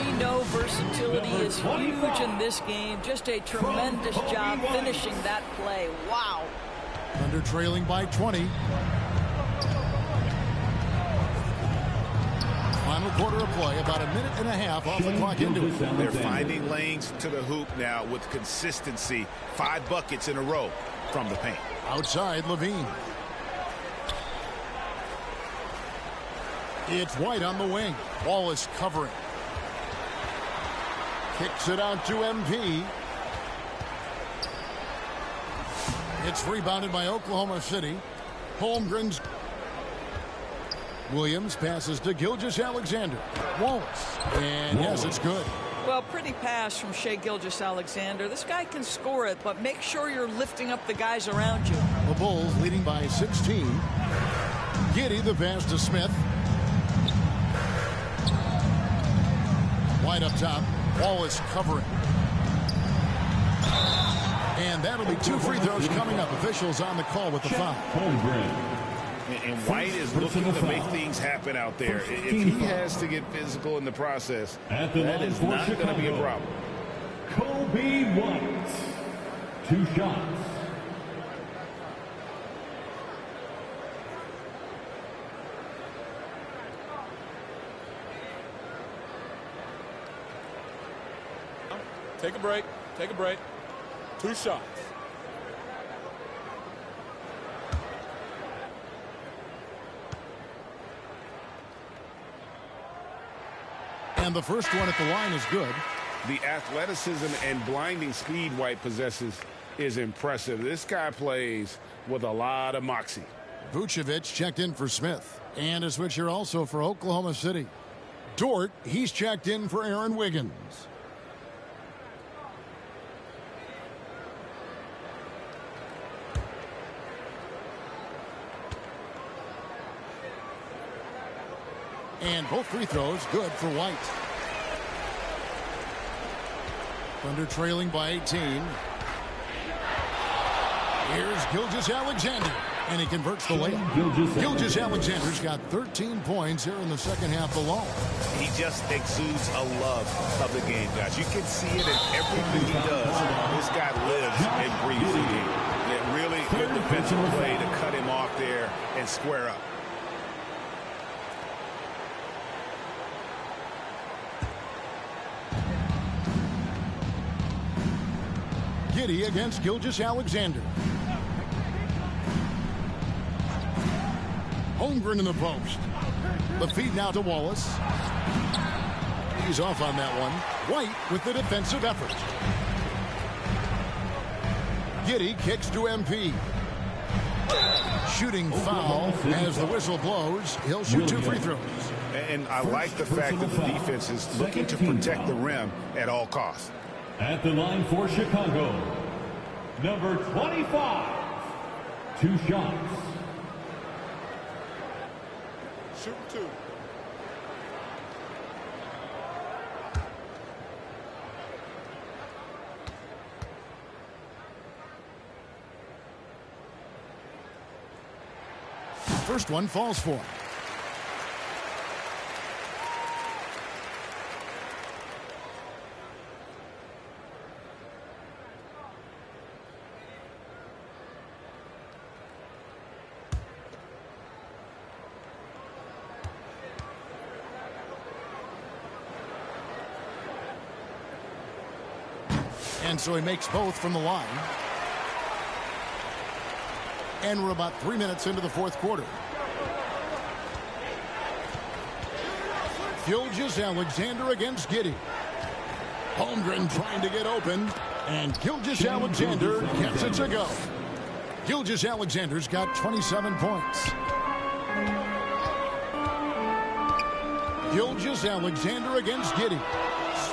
We know versatility is huge in this game. Just a tremendous job finishing that play. Wow. Thunder trailing by 20. Final quarter of play, about a minute and a half off the clock into it. They're finding lanes to the hoop now with consistency. 5 buckets in a row from the paint. Outside, Levine. It's White on the wing. Wallace covering. Kicks it out to MP. It's rebounded by Oklahoma City. Holmgren's. Williams passes to Gilgeous-Alexander. Wallace. And yes, it's good. Well, pretty pass from Shai Gilgeous-Alexander. This guy can score it, but make sure you're lifting up the guys around you. The Bulls leading by 16. Giddey the pass to Smith. White up top. Wallace covering. And that'll be 2 free throws coming up. Officials on the call with the foul. And White is looking to make things happen out there. If he has to get physical in the process, that is not going to be a problem. Kobe White. 2 shots. Take a break. Take a break. 2 shots. And the first one at the line is good. The athleticism and blinding speed White possesses is impressive. This guy plays with a lot of moxie. Vucevic checked in for Smith. And a switch here also for Oklahoma City. Dort, he's checked in for Aaron Wiggins. And both free throws good for White. Thunder trailing by 18. Here's Gilgeous-Alexander. And he converts the layup. Gilgeous-Alexander's got 13 points here in the second half alone. He just exudes a love of the game, guys. You can see it in everything he does. This guy lives and breathes the game. And really good defensive play to cut him off there and square up. Giddey against Gilgeous-Alexander. Holmgren in the post. The feed now to Wallace. He's off on that one. White with the defensive effort. Giddey kicks to MP. Shooting foul as the whistle blows. He'll shoot 2 free throws. And I like the fact that the defense is looking to protect the rim at all costs. At the line for Chicago, number 25. 2 shots. Shoot 2. First one falls for him. And so he makes both from the line. And we're about 3 minutes into the fourth quarter. Gilgeous-Alexander against Giddey. Holmgren trying to get open. And Gilgeous-Alexander gets it to go. Gilgeous-Alexander's got 27 points. Gilgeous-Alexander against Giddey.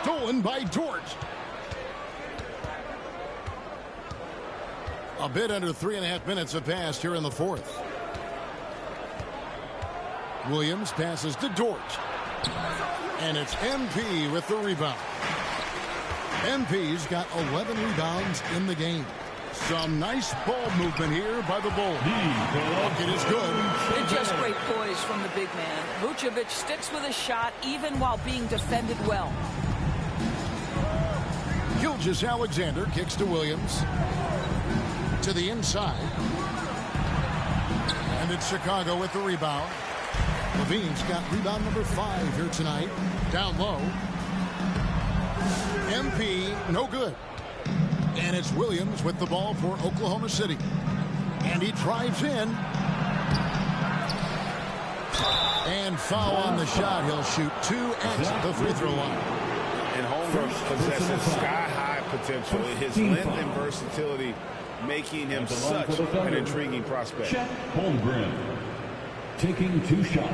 Stolen by Dort. A bit under 3.5 minutes have passed here in the fourth. Williams passes to Dort. And it's MP with the rebound. MP's got 11 rebounds in the game. Some nice ball movement here by the Bulls. Bucket is good. And just great poise from the big man. Vucevic sticks with his shot even while being defended well. Gilgeous-Alexander kicks to Williams. To the inside. And it's Chicago with the rebound. Levine's got rebound number 5 here tonight. Down low. MP, no good. And it's Williams with the ball for Oklahoma City. And he drives in. And foul on the shot. He'll shoot 2 at the free throw line. And Holmgren possesses sky-high potential. His length and versatility making him such an intriguing prospect. Chet Holmgren taking 2 shots.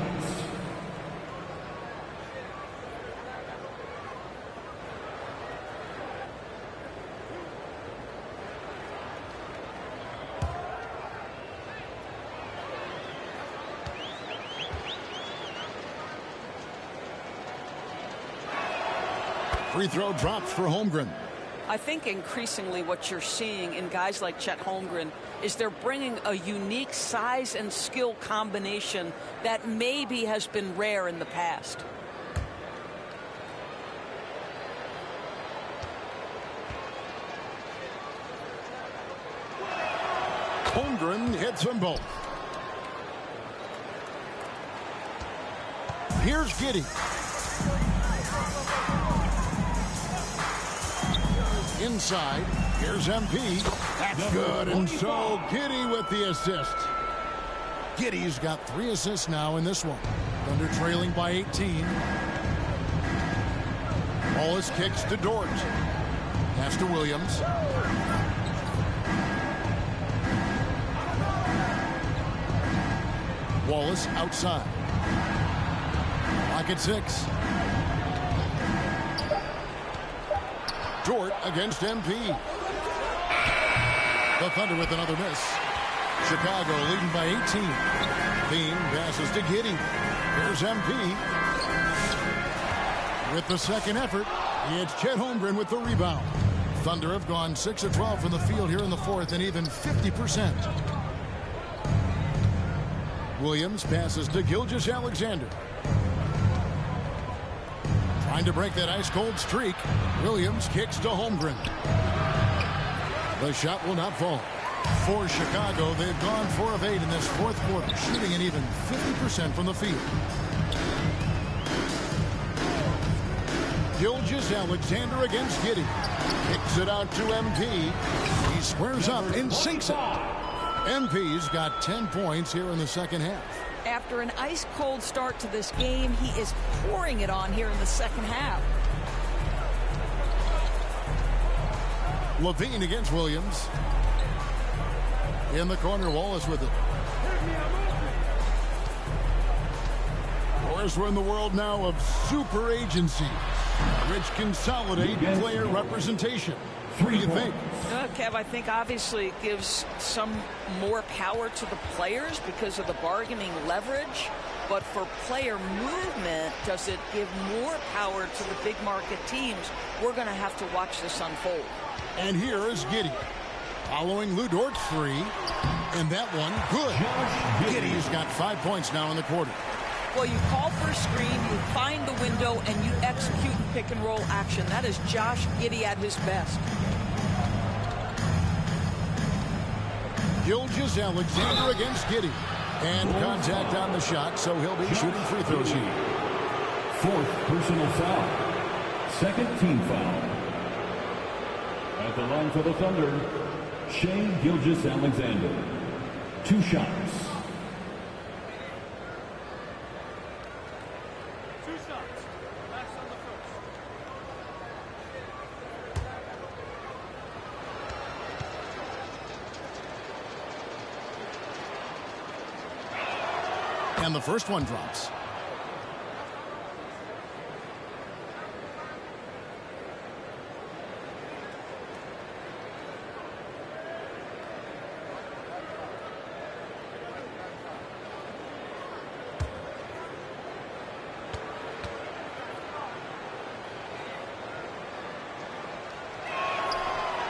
Free throw drops for Holmgren. I think increasingly what you're seeing in guys like Chet Holmgren is they're bringing a unique size and skill combination that maybe has been rare in the past. Holmgren hits them both. Here's Giddey. Inside, here's MP. That's good, and so Giddey with the assist. Giddey's got 3 assists now in this one. Thunder trailing by 18. Wallace kicks to Dort. Pass to Williams. Wallace outside. Lock at 6. Dort against MP. The Thunder with another miss. Chicago leading by 18. Bean passes to Giddey. Here's MP. With the second effort, it's Chet Holmgren with the rebound. Thunder have gone 6 of 12 from the field here in the fourth and even 50%. Williams passes to Gilgeous-Alexander. Trying to break that ice-cold streak. Williams kicks to Holmgren. The shot will not fall. For Chicago, they've gone 4 of 8 in this fourth quarter, shooting an even 50% from the field. Gilgeous-Alexander against Giddey. Kicks it out to MP. He squares up and sinks it. MP's got 10 points here in the second half. After an ice-cold start to this game, he is pouring it on here in the second half. Levine against Williams. In the corner, Wallace with it. Of course, we're in the world now of super agencies, which consolidate player representation. What do you think? Kev, I think obviously it gives some more power to the players because of the bargaining leverage. But for player movement, does it give more power to the big market teams? We're going to have to watch this unfold. And here is Giddey. Following Lou Dort's 3. And that one, good. Giddey's got 5 points now in the quarter. Well, you call for a screen, you find the window, and you execute pick and roll action. That is Josh Giddey at his best. Gilgeous-Alexander against Giddey. And contact on the shot, so he'll be shooting free throws here. 4th personal foul. 2nd team foul. At the line for the Thunder, Shai Gilgeous-Alexander. 2 shots. 2 shots. Last on the first. And the first one drops.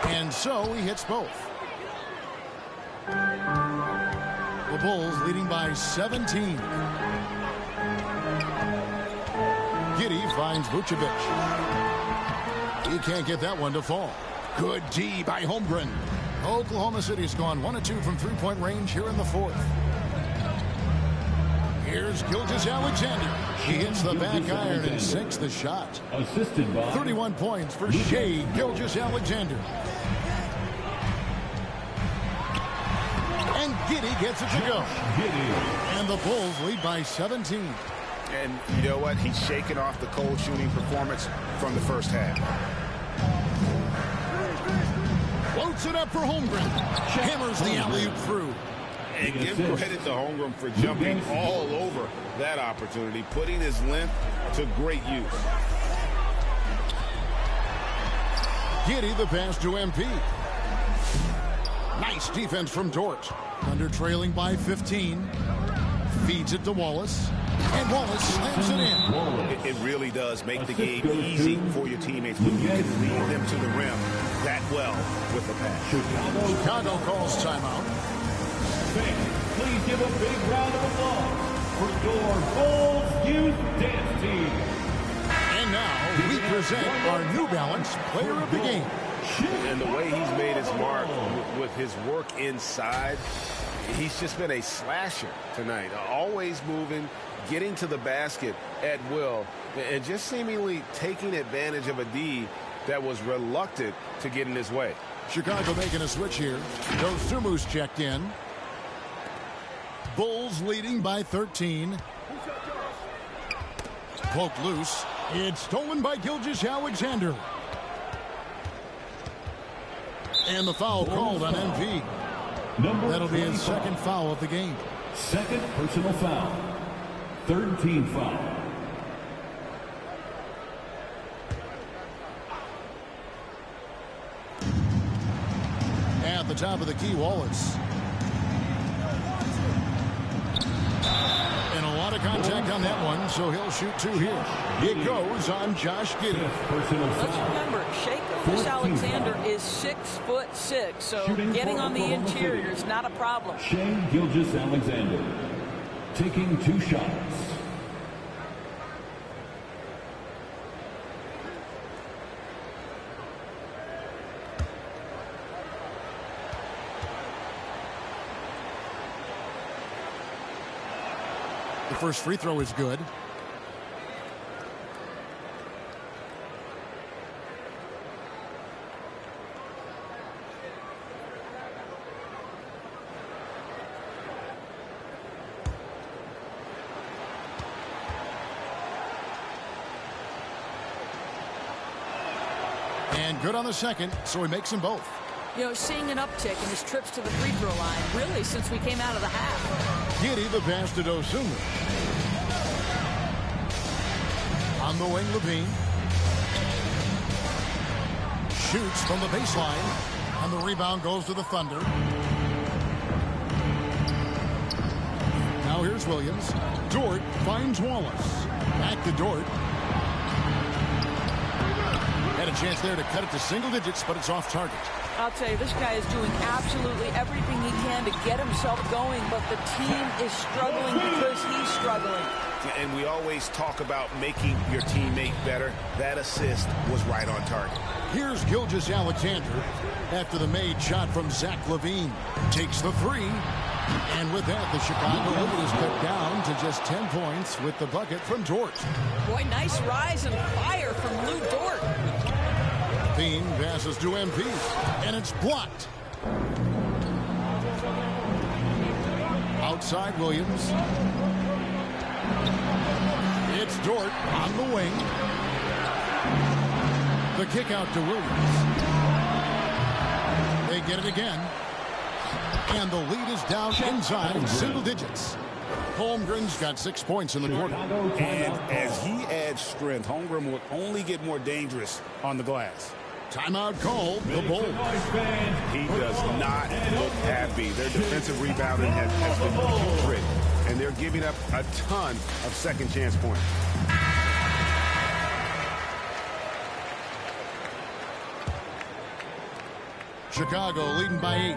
And so he hits both. The Bulls leading by 17. Giddey finds Vucevic. He can't get that one to fall. Good D by Holmgren. Oklahoma City's gone 1 of 2 from three-point range here in the fourth. Here's Gilgeous-Alexander. He hits the back iron and sinks the shot. Assisted by 31 points for Shai Gilgeous-Alexander. And Giddey gets it to go. And the Bulls lead by 17. And you know what? He's shaking off the cold shooting performance from the first half. Floats it up for Holmgren. Hammers the alley-oop through. And give credit to Holmgren for jumping all over that opportunity, putting his length to great use. Giddey the pass to MP. Nice defense from Dort. Under trailing by 15. Feeds it to Wallace. And Wallace slams it in. It really does make the game easy for your teammates when you can lead them to the rim that well with the pass. Chicago calls timeout. Please give a big round of applause for your Bulls Youth Dance Team. And now we present our New Balance Player of the Game. And the way he's made his mark with his work inside, he's just been a slasher tonight. Always moving, getting to the basket at will, and just seemingly taking advantage of a D that was reluctant to get in his way. Chicago making a switch here. Dosumu's checked in. Bulls leading by 13. Poked loose. It's stolen by Gilgeous-Alexander. And the foul called on MP. That'll be his second foul of the game. Second personal foul. Third team foul. At the top of the key, Wallace. And a lot of contact on that one, so he'll shoot 2 here. It goes on Josh Giddey. Let's remember, Shai Gilgeous-Alexander is 6'6", so getting on the interior is not a problem. Shai Gilgeous-Alexander taking 2 shots. The first free throw is good. And good on the second, so he makes them both. You know, seeing an uptick in his trips to the free throw line, really, since we came out of the half. Giddey the pass to Dosunmu. On the wing, Levine. Shoots from the baseline. And the rebound goes to the Thunder. Now here's Williams. Dort finds Wallace. Back to Dort. Had a chance there to cut it to single digits, but it's off target. I'll tell you, this guy is doing absolutely everything he can to get himself going, but the team is struggling because he's struggling. And we always talk about making your teammate better. That assist was right on target. Here's Gilgeous-Alexander after the made shot from Zach LaVine. Takes the 3. And with that, the Chicago lead is cut down to just 10 points with the bucket from Dort. Boy, nice rise and fire from Lou Dort. Bean passes to MP, and it's blocked. Outside Williams. It's Dort on the wing. The kick out to Williams. They get it again. And the lead is down inside single digits. Holmgren's got 6 points in the quarter. And as he adds strength, Holmgren will only get more dangerous on the glass. Timeout called the Bulls. He does not look happy. Their defensive rebounding has been putrid, and they're giving up a ton of second chance points. Chicago leading by 8.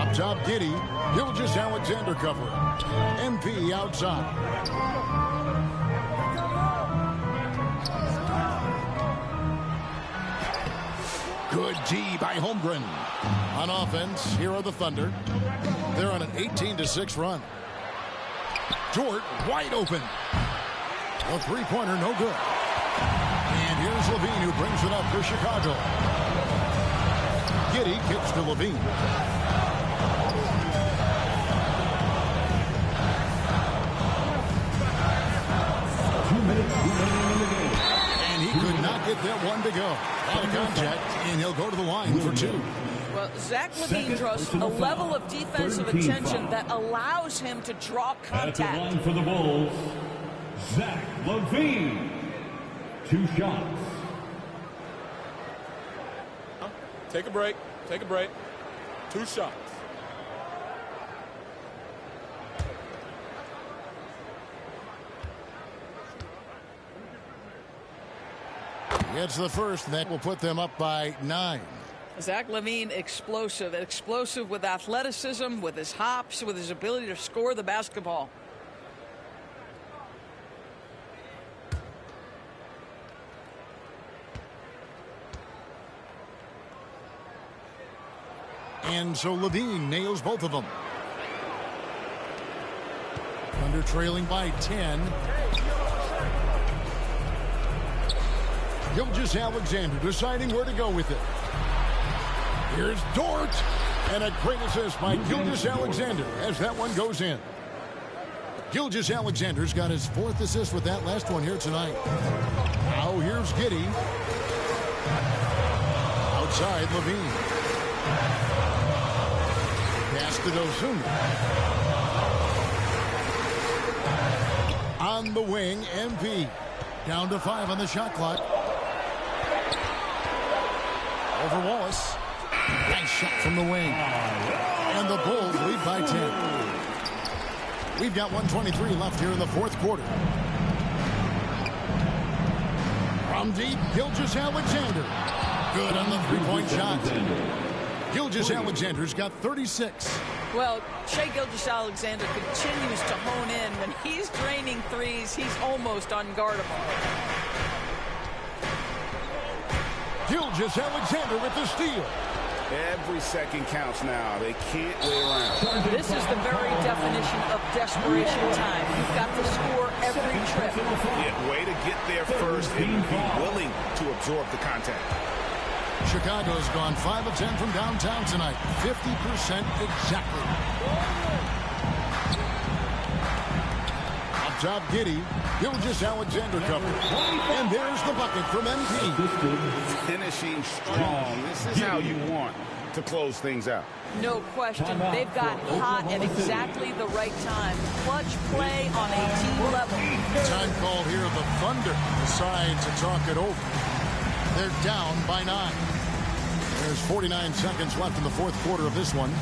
Up top, Giddey. Gilgeous-Alexander cover. MP outside. D by Holmgren. On offense, here are the Thunder. They're on an 18-6 run. Dort wide open. A three-pointer, no good. And here's Levine, who brings it up for Chicago. Giddey kicks to Levine. 2 minutes remaining in the game. And he could not get that one to go. Out of contact, and he'll go to the line for 2. Well, Zach LaVine draws a level of defensive attention that allows him to draw contact. At the line for the Bulls, Zach LaVine. 2 shots. Take a break. Take a break. 2 shots. Gets the first, and that will put them up by 9. Zach LaVine, explosive with athleticism, with his hops, with his ability to score the basketball. And so Levine nails both of them. Thunder trailing by 10. Gilgeous-Alexander deciding where to go with it. Here's Dort. And a great assist by Gilgeous-Alexander as that one goes in. Gilgeous-Alexander's got his 4th assist with that last one here tonight. Now here's Giddey. Outside Levine. Pass to Dosunmu. On the wing, MP. Down to 5 on the shot clock. Over Wallace. Nice shot from the wing. And the Bulls lead by 10. We've got 1:23 left here in the 4th quarter. From deep, Gilgeous-Alexander. Good on the three-point shot. Gilgeous-Alexander's got 36. Well, Shai Gilgeous-Alexander continues to hone in. When he's draining threes, he's almost unguardable. Gilgeous-Alexander with the steal. Every second counts now. They can't wait around. This is the very definition of desperation time. You've got to score every trip. Yeah, way to get there first and be willing to absorb the contact. Chicago's gone 5 of 10 from downtown tonight. 50% exactly. Up top, Giddey. Gilgeous-Alexander covered. And there's the bucket from MP. Finishing strong. This is how you want to close things out. No question. They've got hot at exactly the right time. Clutch play on a team level. Time call here. The Thunder decide to talk it over. They're down by 9. There's 49 seconds left in the 4th quarter of this one.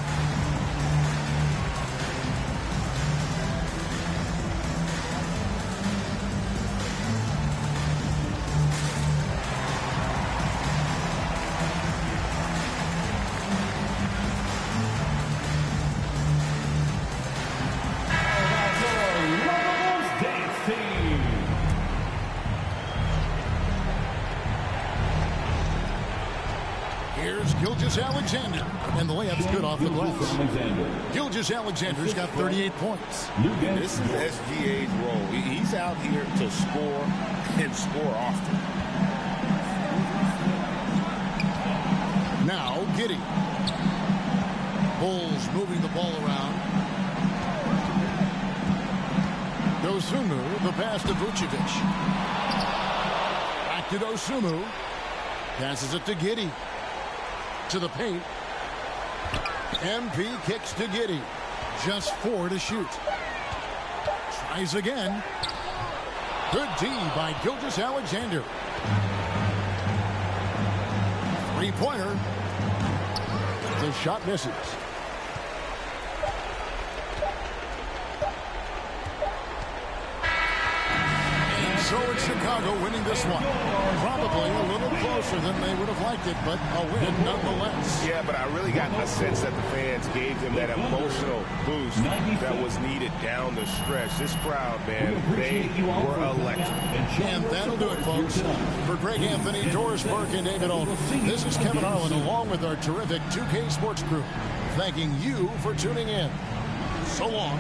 Gilgeous-Alexander, and the layup's good off the glass. Gilgeous-Alexander's got 38 points. This is SGA's role. He's out here to score and score often. Now Giddey. Bulls moving the ball around. Dosunmu, the pass to Vucevic. Back to Dosunmu. Passes it to Giddey. To the paint. MP kicks to Giddey. Just 4 to shoot. Tries again. Good D by Gilgeous-Alexander. Three-pointer. The shot misses. So it's Chicago winning this one. Probably a little closer than they would have liked it, but a win nonetheless. Yeah, but I really got a sense that the fans gave them that emotional boost that was needed down the stretch. This crowd, man, they were electric. And that'll do it, folks. For Greg Anthony, Doris Burke, and David Alden, this is Kevin Harlan along with our terrific 2K Sports crew, thanking you for tuning in. So long.